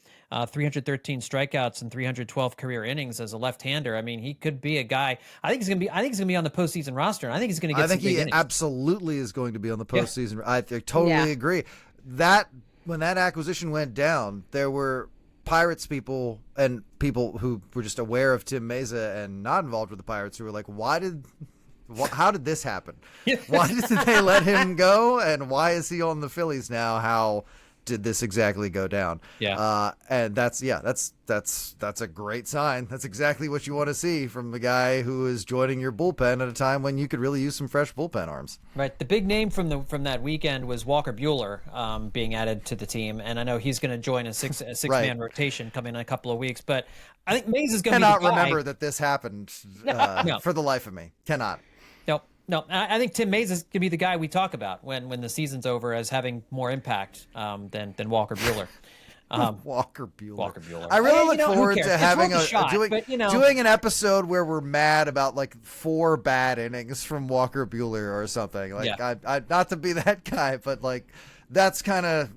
313 strikeouts and 312 career innings as a left-hander. I mean, he could be a guy. I think he's going to be on the postseason roster. And I think he's going to get I think some big he innings. Absolutely is going to be on the postseason. I totally agree. When that acquisition went down, there were Pirates people and people who were just aware of Tim Meza and not involved with the Pirates who were like, how did this happen? Why did they let him go? And why is he on the Phillies now? How did this exactly go down? And that's a great sign. That's exactly what you want to see from the guy who is joining your bullpen at a time when you could really use some fresh bullpen arms. Right. The big name from that weekend was Walker Buehler being added to the team, and I know he's going to join a six man rotation coming in a couple of weeks. But I think Mays is going to be the guy. Cannot remember that this happened for the life of me. Cannot. No, I think Tim Mays is going to be the guy we talk about when the season's over as having more impact than Walker Buehler. Walker Buehler. Buehler. I really look forward to having doing an episode where we're mad about like 4 bad innings from Walker Buehler or something. Like I not to be that guy, but like that's kind of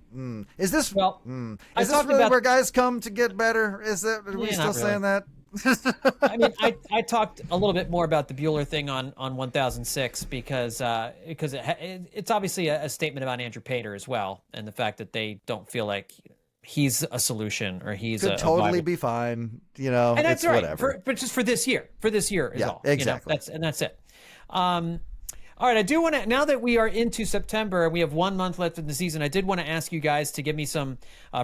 is this really where guys come to get better? Are we still saying that? I mean, I talked a little bit more about the Buehler thing on 1006 because it's obviously a statement about Andrew Pater as well, and the fact that they don't feel like he's a solution or he's could totally be fine, and that's it's right. whatever. But just for this year is all. Exactly. That's it. All right, I do want to, now that we are into September and we have 1 month left in the season, I did want to ask you guys to give me some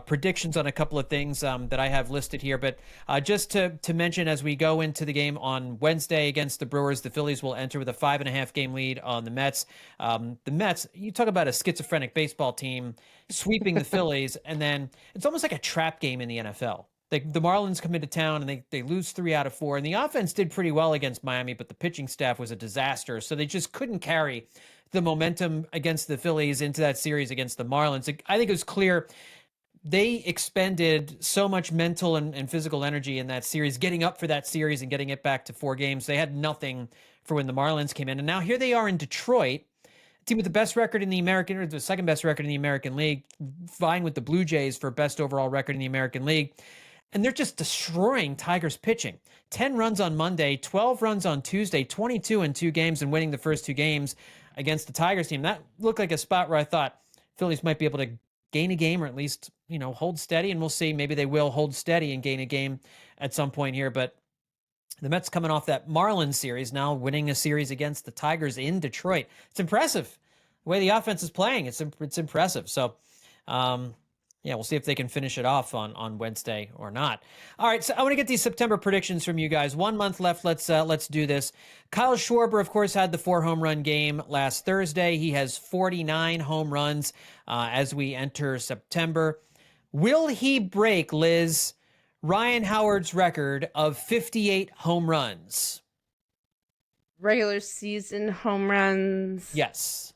predictions on a couple of things that I have listed here. But just to mention, as we go into the game on Wednesday against the Brewers, the Phillies will enter with a 5.5 game lead on the Mets. The Mets, you talk about a schizophrenic baseball team sweeping the Phillies, and then it's almost like a trap game in the NFL. The Marlins come into town and they lose 3 out of 4. And the offense did pretty well against Miami, but the pitching staff was a disaster. So they just couldn't carry the momentum against the Phillies into that series against the Marlins. I think it was clear they expended so much mental and physical energy in that series, getting up for that series and getting it back to 4 games. They had nothing for when the Marlins came in. And now here they are in Detroit, a team with the best record in the American, or the second best record in the American League, vying with the Blue Jays for best overall record in the American League. And they're just destroying Tigers pitching. 10 runs on Monday, 12 runs on Tuesday, 22 in 2 games, and winning the first 2 games against the Tigers team. That looked like a spot where I thought Phillies might be able to gain a game, or at least, hold steady. And we'll see. Maybe they will hold steady and gain a game at some point here. But the Mets coming off that Marlins series, now winning a series against the Tigers in Detroit. It's impressive. The way the offense is playing, it's impressive. So, we'll see if they can finish it off on Wednesday or not. All right, so I want to get these September predictions from you guys. 1 month left. Let's do this. Kyle Schwarber, of course, had the 4 home run game last Thursday. He has 49 home runs as we enter September. Will he break, Liz, Ryan Howard's record of 58 home runs? Regular season home runs? Yes.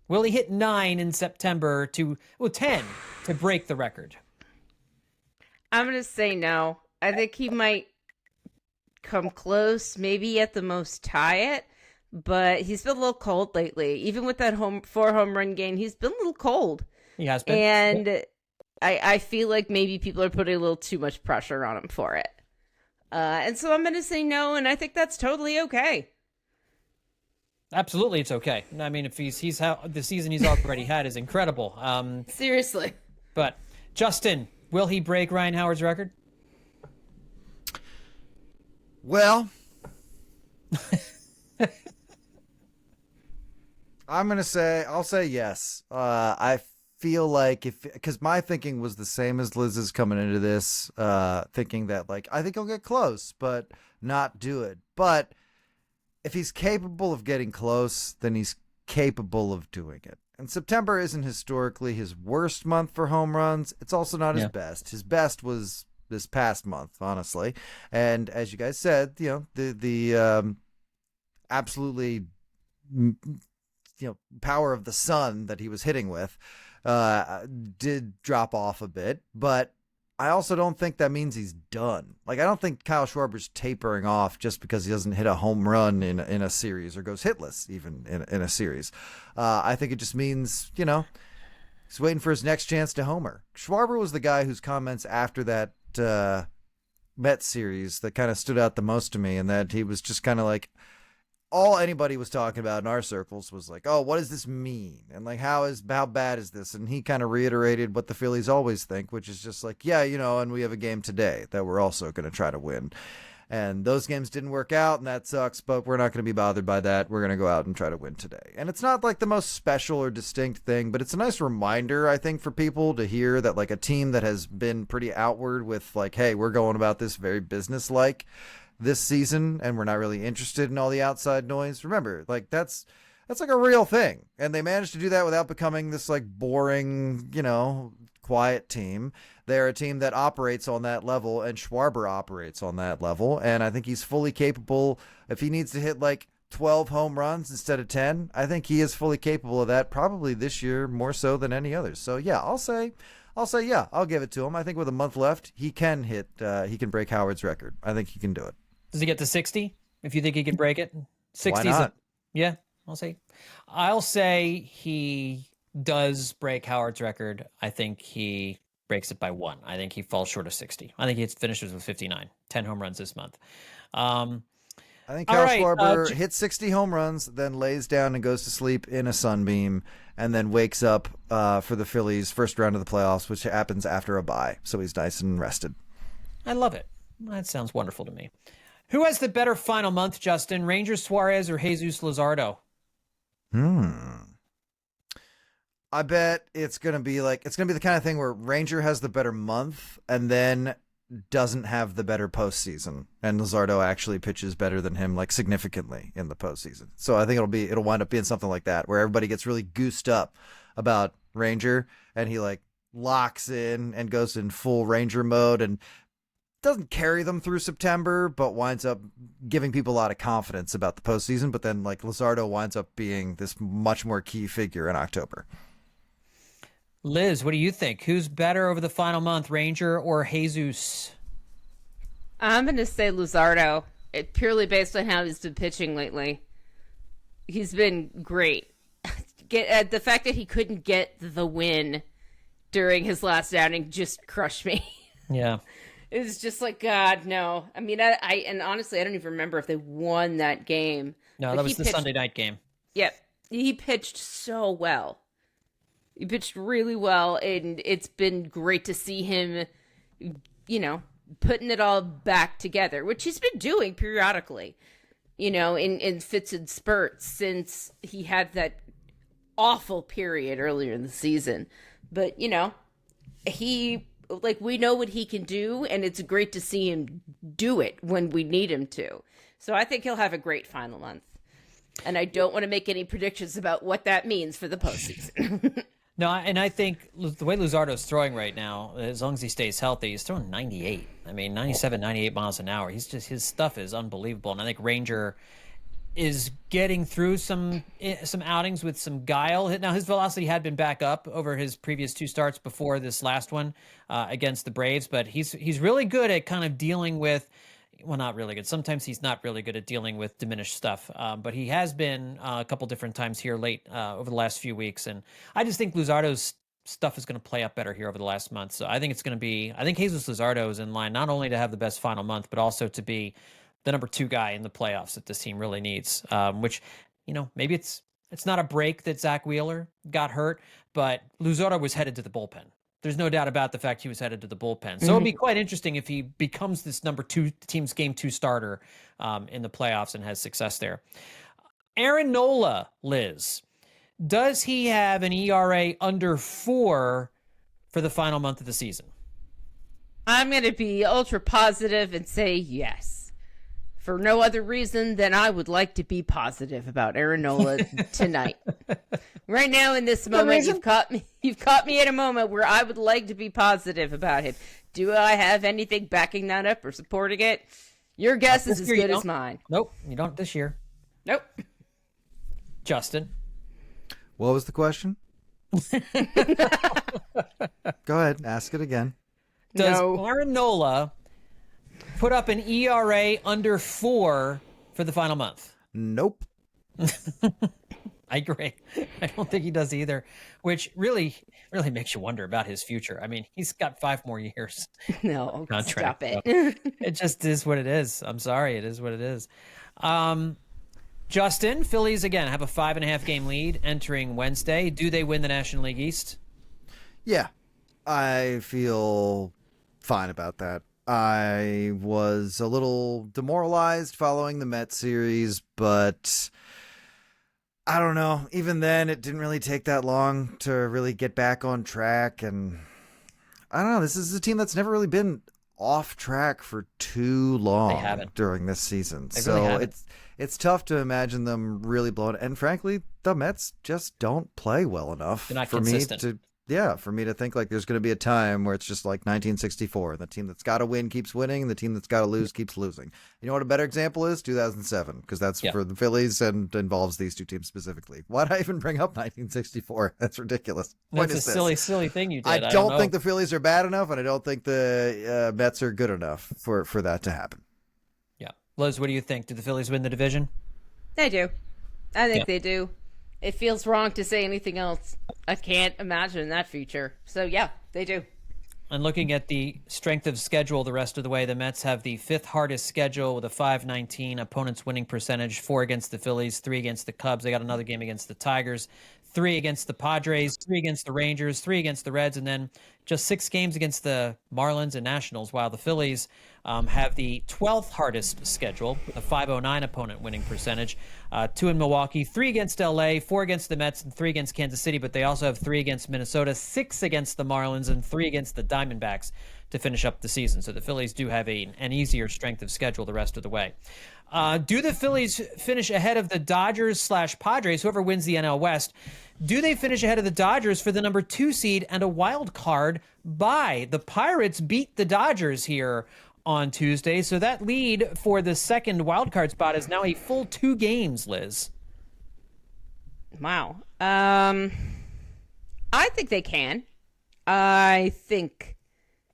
Will he hit 9 in September 10 to break the record? I'm going to say no. I think he might come close, maybe at the most tie it, but he's been a little cold lately. Even with that 4 home run game, he's been a little cold. He has been. And I feel like maybe people are putting a little too much pressure on him for it. And so I'm going to say no, and I think that's totally okay. Absolutely, it's okay. I mean, if he's how the season he's already had is incredible. Seriously. But Justin, will he break Ryan Howard's record? Well, I'll say yes. I feel like because my thinking was the same as Liz's coming into this, thinking that like, I think he'll get close, but not do it. But if he's capable of getting close, then he's capable of doing it. And September isn't historically his worst month for home runs. It's also not his best. His best was this past month, honestly. And as you guys said, the absolutely, power of the sun that he was hitting with did drop off a bit. But I also don't think that means he's done. Like, I don't think Kyle Schwarber's tapering off just because he doesn't hit a home run in a series or goes hitless even in a series. I think it just means, he's waiting for his next chance to homer. Schwarber was the guy whose comments after that Mets series that kind of stood out the most to me, and that he was just kind of like, all anybody was talking about in our circles was like, oh, what does this mean? And like, how bad is this? And he kind of reiterated what the Phillies always think, which is just like, yeah, and we have a game today that we're also going to try to win. And those games didn't work out, and that sucks, but we're not going to be bothered by that. We're going to go out and try to win today. And it's not like the most special or distinct thing, but it's a nice reminder, I think, for people to hear that like a team that has been pretty outward with like, hey, we're going about this very business-like this season, and we're not really interested in all the outside noise. Remember, like that's like a real thing. And they managed to do that without becoming this like boring, quiet team. They're a team that operates on that level, and Schwarber operates on that level. And I think he's fully capable. If he needs to hit like 12 home runs instead of 10, I think he is fully capable of that, probably this year more so than any others. So yeah, I'll say yeah, I'll give it to him. I think with a month left, he can break Howard's record. I think he can do it. Does he get to 60? If you think he can break it? 60 Why not? Yeah, I'll say he does break Howard's record. I think he breaks it by 1. I think he falls short of 60. I think he finishes with 59. 10 home runs this month. I think Kyle Schwarber hits 60 home runs, then lays down and goes to sleep in a sunbeam, and then wakes up for the Phillies' first round of the playoffs, which happens after a bye. So he's nice and rested. I love it. That sounds wonderful to me. Who has the better final month, Justin? Rangers Suarez or Jesus Luzardo? I bet it's going to be the kind of thing where Ranger has the better month and then doesn't have the better postseason. And Luzardo actually pitches better than him, like significantly in the postseason. So I think it'll wind up being something like that, where everybody gets really goosed up about Ranger and he like locks in and goes in full Ranger mode and doesn't carry them through September, but winds up giving people a lot of confidence about the postseason. But then like Luzardo winds up being this much more key figure in October. Liz, what do you think? Who's better over the final month, Ranger or Jesus? I'm going to say Luzardo, purely based on how he's been pitching lately. He's been great. The fact that he couldn't get the win during his last outing just crushed me. Yeah. It was just like, God, no. I mean, and honestly, I don't even remember if they won that game. No, that was the Sunday night game. Yep. He pitched so well. He pitched really well, and it's been great to see him, putting it all back together, which he's been doing periodically, in fits and spurts since he had that awful period earlier in the season. But, we know what he can do, and it's great to see him do it when we need him to. So I think he'll have a great final month. And I don't want to make any predictions about what that means for the postseason. No, and I think the way Luzardo's throwing right now, as long as he stays healthy, he's throwing 98. I mean, 97, 98 miles an hour. His stuff is unbelievable. And I think Ranger is getting through some outings with some guile. Now, his velocity had been back up over his previous 2 starts before this last one against the Braves, but he's really good at kind of dealing with, well, not really good. Sometimes he's not really good at dealing with diminished stuff, but he has been a couple different times here late over the last few weeks, and I just think Luzardo's stuff is going to play up better here over the last month. So I think it's going to be, I think Jesus Luzardo is in line not only to have the best final month, but also to be the number 2 guy in the playoffs that this team really needs, which, maybe it's not a break that Zach Wheeler got hurt, but Luzardo was headed to the bullpen. There's no doubt about the fact he was headed to the bullpen. So it'd be quite interesting if he becomes this number 2 team's game 2 starter in the playoffs and has success there. Aaron Nola, Liz, does he have an ERA under 4 for the final month of the season? I'm going to be ultra positive and say yes. For no other reason than I would like to be positive about Aaron Nola tonight. Right now in this moment, you've caught me at a moment where I would like to be positive about him. Do I have anything backing that up or supporting it? Your guess is as good as mine. Nope, you don't this year. Nope. Justin. What was the question? Go ahead, ask it again. Does Aaron Nola put up an ERA under 4 for the final month? Nope. I agree. I don't think he does either, which really makes you wonder about his future. I mean, he's got 5 more years. No, contract. Stop it. It just is what it is. I'm sorry. It is what it is. Justin, Phillies, again, have a 5.5 game lead entering Wednesday. Do they win the National League East? Yeah, I feel fine about that. I was a little demoralized following the Mets series, but I don't know. Even then, it didn't really take that long to really get back on track. And I don't know. This is a team that's never really been off track for too long during this season. So it's tough to imagine them really blowing. And frankly, the Mets just don't play well enough for consistent. me to think like there's going to be a time where it's just like 1964. The team that's got to win keeps winning. The team that's got to lose keeps losing. You know what a better example is? 2007, because that's for the Phillies and involves these two teams specifically. Why'd I even bring up 1964? That's ridiculous. That's a silly thing you did. I don't think the Phillies are bad enough, and I don't think the Mets are good enough for that to happen. Yeah. Liz, what do you think? Do the Phillies win the division? They do. I think they do. It feels wrong to say anything else. I can't imagine that future. So, yeah, they do. And looking at the strength of schedule the rest of the way, the Mets have the 5th hardest schedule with a .519 opponent's winning percentage, 4 against the Phillies, 3 against the Cubs. They got another game against the Tigers, 3 against the Padres, 3 against the Rangers, 3 against the Reds, and then just 6 games against the Marlins and Nationals, while the Phillies have the 12th hardest schedule with a .509 opponent winning percentage, 2 in Milwaukee, 3 against LA, 4 against the Mets, and 3 against Kansas City, but they also have 3 against Minnesota, 6 against the Marlins, and 3 against the Diamondbacks to finish up the season. So the Phillies do have an easier strength of schedule the rest of the way. Do the Phillies finish ahead of the Dodgers/Padres, whoever wins the NL West? Do they finish ahead of the Dodgers for the number 2 seed and a wild card bye? The Pirates beat the Dodgers here on Tuesday, so that lead for the second wild card spot is now a full 2 games, Liz. Wow. I think they can. I think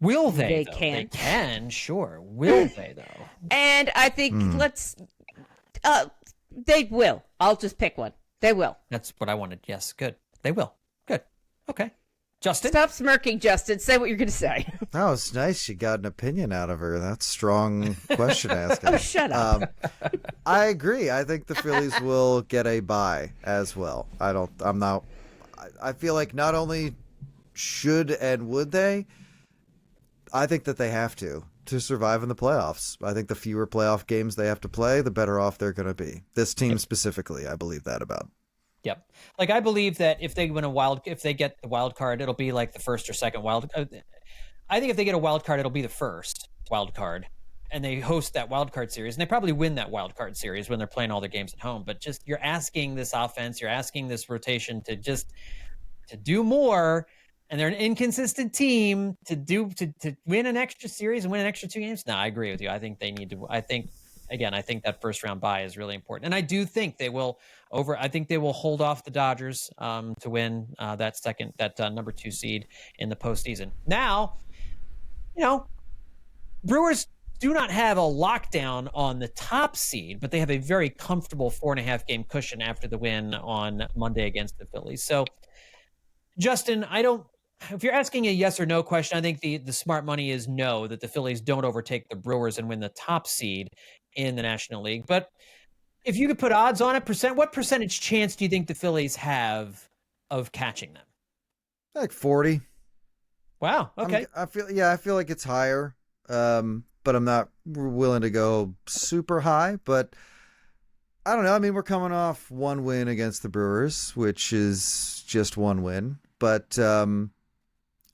will they can. They can, sure. Will they though? And I think they will. I'll just pick one. They will. That's what I wanted. Yes, good. They will. Good. Okay. Justin? Stop smirking, Justin. Say what you're going to say. That was nice. You got an opinion out of her. That's strong question asking. Oh, shut up. I agree. I think the Phillies will get a bye as well. I feel like not only should and would they, I think that they have to survive in the playoffs. I think the fewer playoff games they have to play, the better off they're going to be. This team specifically, I believe that about. Yep. Like I believe that if they get the wild card, it'll be like the first or second wild. I think if they get a wild card, it'll be the first wild card, and they host that wild card series, and they probably win that wild card series when they're playing all their games at home. But just you're asking this offense, you're asking this rotation to do more. And they're an inconsistent team to win an extra series and win an extra 2 games. No, I agree with you. I think they need to. I think that first round bye is really important, and I do think they will I think they will hold off the Dodgers to win that number 2 seed in the postseason. Now, Brewers do not have a lockdown on the top seed, but they have a very comfortable 4.5 game cushion after the win on Monday against the Phillies. So, Justin, if you're asking a yes or no question, I think the smart money is no, that the Phillies don't overtake the Brewers and win the top seed in the National League. But if you could put odds on it, what percentage chance do you think the Phillies have of catching them? Like 40. Wow. Okay. I feel like it's higher, but I'm not willing to go super high. But I don't know. I mean, we're coming off one win against the Brewers, which is just one win. But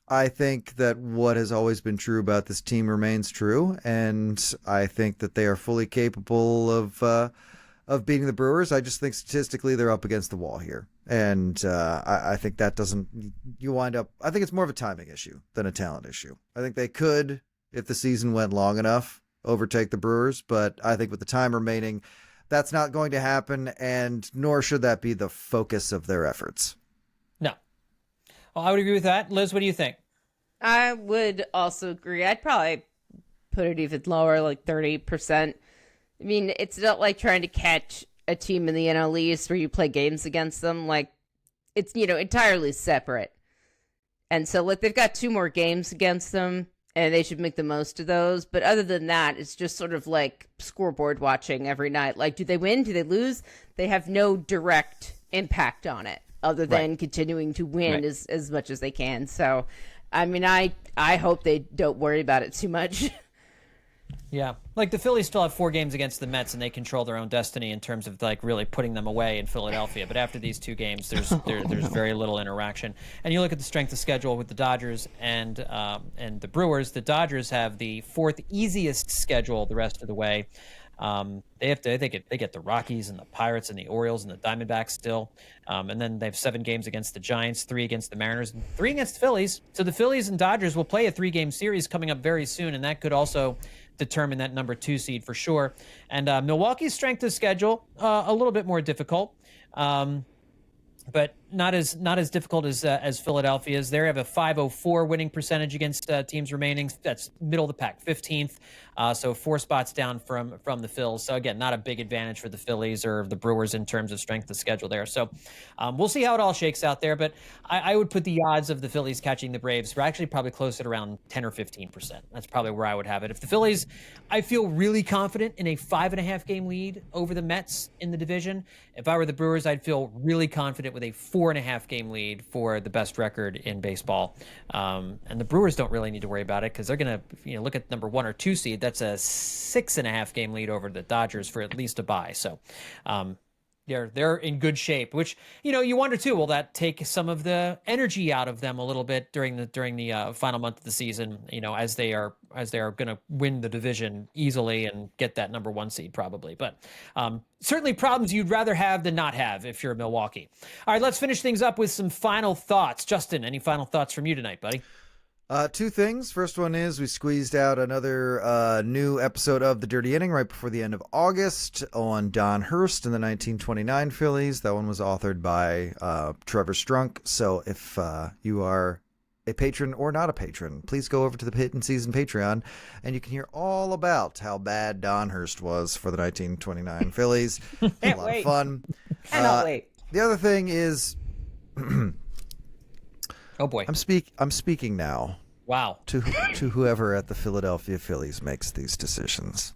I think that what has always been true about this team remains true, and I think that they are fully capable of beating the Brewers. I just think statistically they're up against the wall here. And I think that doesn't, you wind up, I think it's more of a timing issue than a talent issue. I think they could, if the season went long enough, overtake the Brewers, but I think with the time remaining, that's not going to happen, and nor should that be the focus of their efforts. No. Well, I would agree with that. Liz, what do you think? I would also agree. I'd probably put it even lower, like 30%. I mean, it's not like trying to catch a team in the NL East where you play games against them. Like, it's, entirely separate. And so, like, they've got 2 more games against them, and they should make the most of those. But other than that, it's just sort of like scoreboard watching every night. Like, do they win? Do they lose? They have no direct impact on it other than continuing to win as much as they can. So, I mean, I hope they don't worry about it too much. Yeah. Like the Phillies still have 4 games against the Mets, and they control their own destiny in terms of like really putting them away in Philadelphia. But after these 2 games, there's very little interaction. And you look at the strength of schedule with the Dodgers and the Brewers. The Dodgers have the 4th easiest schedule the rest of the way. They get the Rockies and the Pirates and the Orioles and the Diamondbacks still, and then they have 7 games against the Giants, 3 against the Mariners, and 3 against the Phillies. So the Phillies and Dodgers will play a 3-game series coming up very soon, and that could also determine that number 2 seed for sure. And Milwaukee's strength of schedule a little bit more difficult. But not as difficult as Philadelphia's. They have a .504 winning percentage against teams remaining. That's middle of the pack, 15th. So 4 spots down from the Phils. So again, not a big advantage for the Phillies or the Brewers in terms of strength of schedule there. So we'll see how it all shakes out there. But I would put the odds of the Phillies catching the Braves are actually probably close at around 10 or 15%. That's probably where I would have it. If the Phillies, I feel really confident in a 5.5 game lead over the Mets in the division. If I were the Brewers, I'd feel really confident with a 4.5 game lead for the best record in baseball. And the Brewers don't really need to worry about it because they're going to look at number 1 or 2 seed. That's a 6.5 game lead over the Dodgers for at least a bye. So they're in good shape, which, you wonder too, will that take some of the energy out of them a little bit during the final month of the season, as they are going to win the division easily and get that number 1 seed probably. But certainly problems you'd rather have than not have if you're Milwaukee. All right, let's finish things up with some final thoughts. Justin, any final thoughts from you tonight, buddy? 2 things. First one is we squeezed out another new episode of The Dirty Inning right before the end of August on Don Hurst and the 1929 Phillies. That one was authored by Trevor Strunk. So if you are a patron or not a patron, please go over to the Hittin Season Patreon and you can hear all about how bad Don Hurst was for the 1929 Phillies. A lot of fun. Cannot wait. The other thing is... Oh boy. I'm speaking now. Wow. To whoever at the Philadelphia Phillies makes these decisions.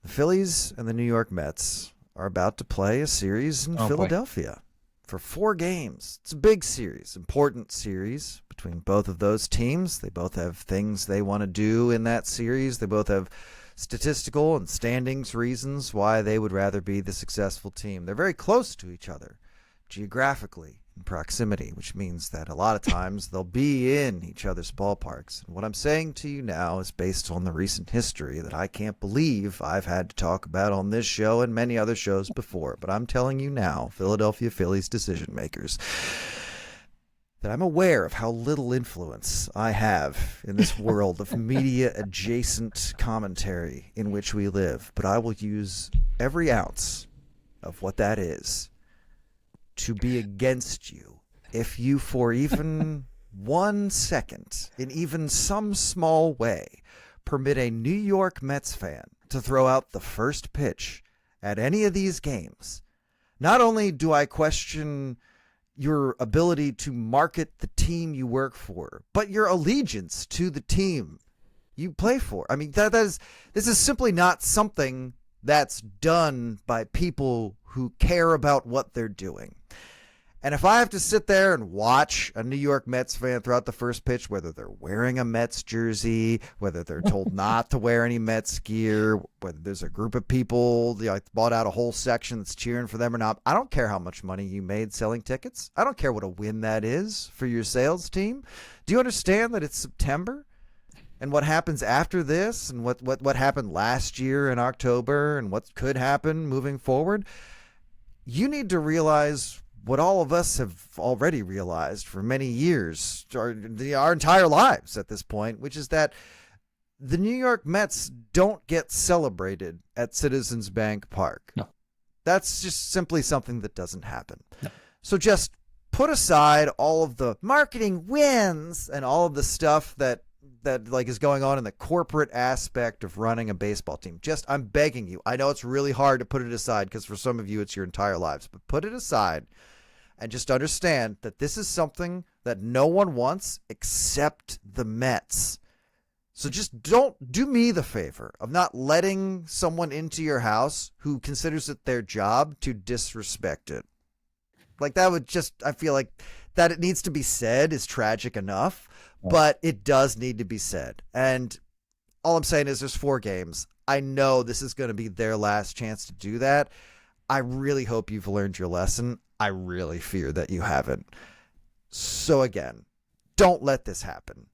The Phillies and the New York Mets are about to play a series in Philadelphia for 4 games. It's a big series, important series between both of those teams. They both have things they want to do in that series. They both have statistical and standings reasons why they would rather be the successful team. They're very close to each other geographically. Proximity, which means that a lot of times they'll be in each other's ballparks. And what I'm saying to you now is based on the recent history that I can't believe I've had to talk about on this show and many other shows before. But I'm telling you now, Philadelphia Phillies decision makers, that I'm aware of how little influence I have in this world of media adjacent commentary in which we live. But I will use every ounce of what that is to be against you if you for even 1 second, in even some small way, permit a New York Mets fan to throw out the first pitch at any of these games. Not only do I question your ability to market the team you work for, but your allegiance to the team you play for. I mean, this is simply not something that's done by people who care about what they're doing. And if I have to sit there and watch a New York Mets fan throughout the first pitch, whether they're wearing a Mets jersey, whether they're told not to wear any Mets gear, whether there's a group of people bought out a whole section that's cheering for them or not, I don't care how much money you made selling tickets. I don't care what a win that is for your sales team. Do you understand that it's September? And what happens after this, and what happened last year in October, and what could happen moving forward? You need to realize what all of us have already realized for many years, our entire lives at this point, which is that the New York Mets don't get celebrated at Citizens Bank Park. No. That's just simply something that doesn't happen. No. So just put aside all of the marketing wins and all of the stuff that is going on in the corporate aspect of running a baseball team. I'm begging you. I know it's really hard to put it aside because for some of you it's your entire lives, but put it aside and just understand that this is something that no one wants except the Mets. So just don't do me the favor of not letting someone into your house who considers it their job to disrespect it. Like that would I feel like that it needs to be said is tragic enough. But it does need to be said. And all I'm saying is there's 4 games. I know this is going to be their last chance to do that. I really hope you've learned your lesson. I really fear that you haven't. So again, don't let this happen.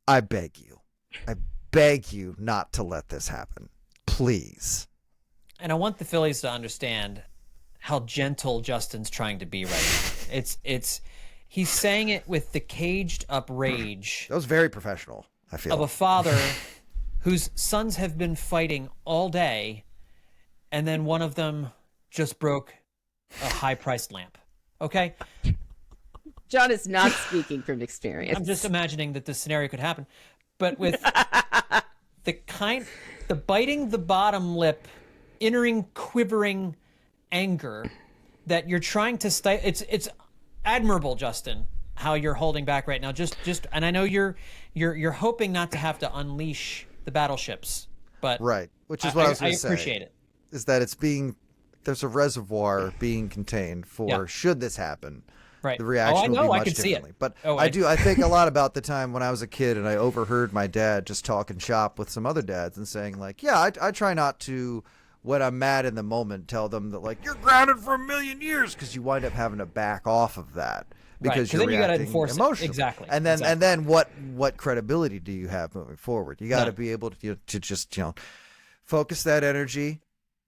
I beg you. I beg you not to let this happen. Please. And I want the Phillies to understand how gentle Justin's trying to be right now. He's saying it with the caged up rage. That was very professional, I feel. Of a father whose sons have been fighting all day, and then one of them just broke a high-priced lamp. Okay? John is not speaking from experience. I'm just imagining that this scenario could happen. But with the biting the bottom lip, entering quivering anger that you're trying to it's admirable, Justin, how you're holding back right now. Just, and I know you're hoping not to have to unleash the battleships, but right, which is what I was going to say. I appreciate it. Is that there's a reservoir being contained for should this happen. Right. The reaction will be much differently. But I think a lot about the time when I was a kid and I overheard my dad just talking shop with some other dads and saying like, yeah, I try not to, when I'm mad in the moment, tell them that like you're grounded for 1,000,000 years, because you wind up having to back off of that because you're reacting emotionally. Exactly. And then what credibility do you have moving forward? You got to be able to just focus that energy,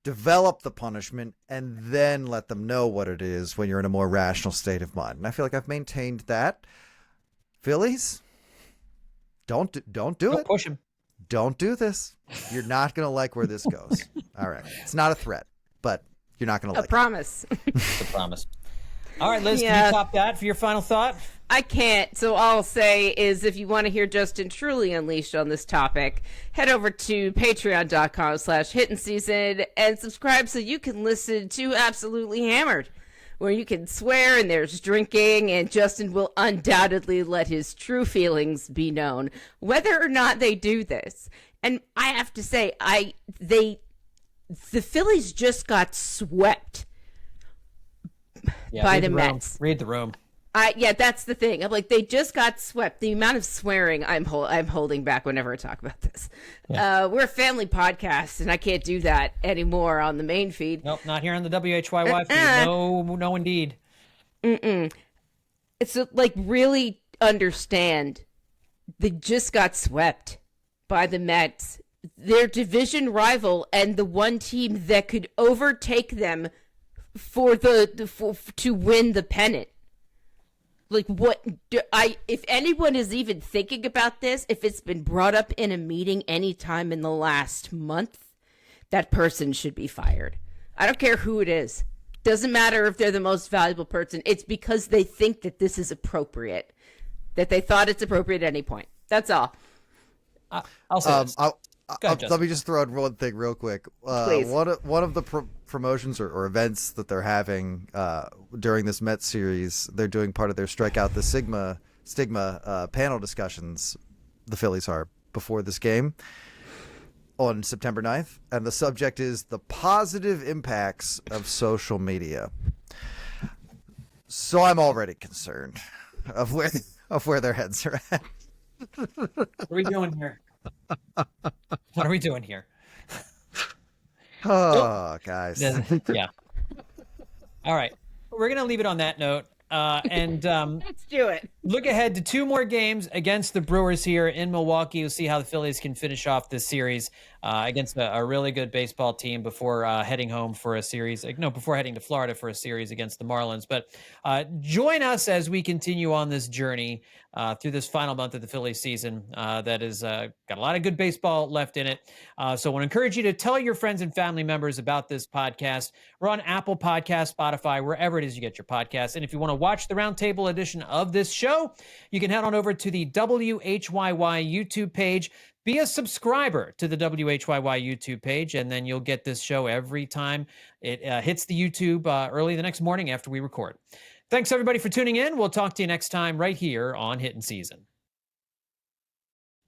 develop the punishment, and then let them know what it is when you're in a more rational state of mind. And I feel like I've maintained that. Phillies, don't do it. Push him. Don't do this. You're not going to like where this goes. All right. It's not a threat, but you're not going to like it. A promise. It's a promise. All right, Liz, can you top that for your final thought? I can't. So all I'll say is if you want to hear Justin truly unleashed on this topic, head over to patreon.com/hittinseason and subscribe so you can listen to Absolutely Hammered, where you can swear and there's drinking, and Justin will undoubtedly let his true feelings be known, whether or not they do this. And I have to say, the Phillies just got swept by the Mets. Read the room. Yeah, that's the thing. I'm like, they just got swept. The amount of swearing I'm holding back whenever I talk about this. Yeah. We're a family podcast, and I can't do that anymore on the main feed. Nope, not here on the WHYY feed. No, indeed. It's like, really understand. They just got swept by the Mets, their division rival, and the one team that could overtake them to win the pennant. Like, if anyone is even thinking about this, if it's been brought up in a meeting any time in the last month, that person should be fired. I don't care who it is. Doesn't matter if they're the most valuable person. It's because they think that this is appropriate, that they thought it's appropriate at any point. That's all. I'll say this. Let me just throw in one thing real quick. Please. One of the promotions or events that they're having during this Mets series, they're doing part of their Strike Out the Stigma panel discussions, the Phillies are, before this game on September 9th. And the subject is the positive impacts of social media. So I'm already concerned of where their heads are at. What are we doing here? What are we doing here? Oh, guys. Yeah. All right. We're going to leave it on that note. Let's do it. Look ahead to 2 more games against the Brewers here in Milwaukee. We'll see how the Phillies can finish off this series against a really good baseball team before heading home for a series. No, before heading to Florida for a series against the Marlins. But join us as we continue on this journey through this final month of the Phillies season that is got a lot of good baseball left in it. So I want to encourage you to tell your friends and family members about this podcast. We're on Apple Podcasts, Spotify, wherever it is you get your podcasts. And if you want to watch the roundtable edition of this show, you can head on over to the WHYY YouTube page. Be a subscriber to the WHYY YouTube page, and then you'll get this show every time it hits the YouTube early the next morning after we record. Thanks, everybody, for tuning in. We'll talk to you next time right here on Hittin' Season.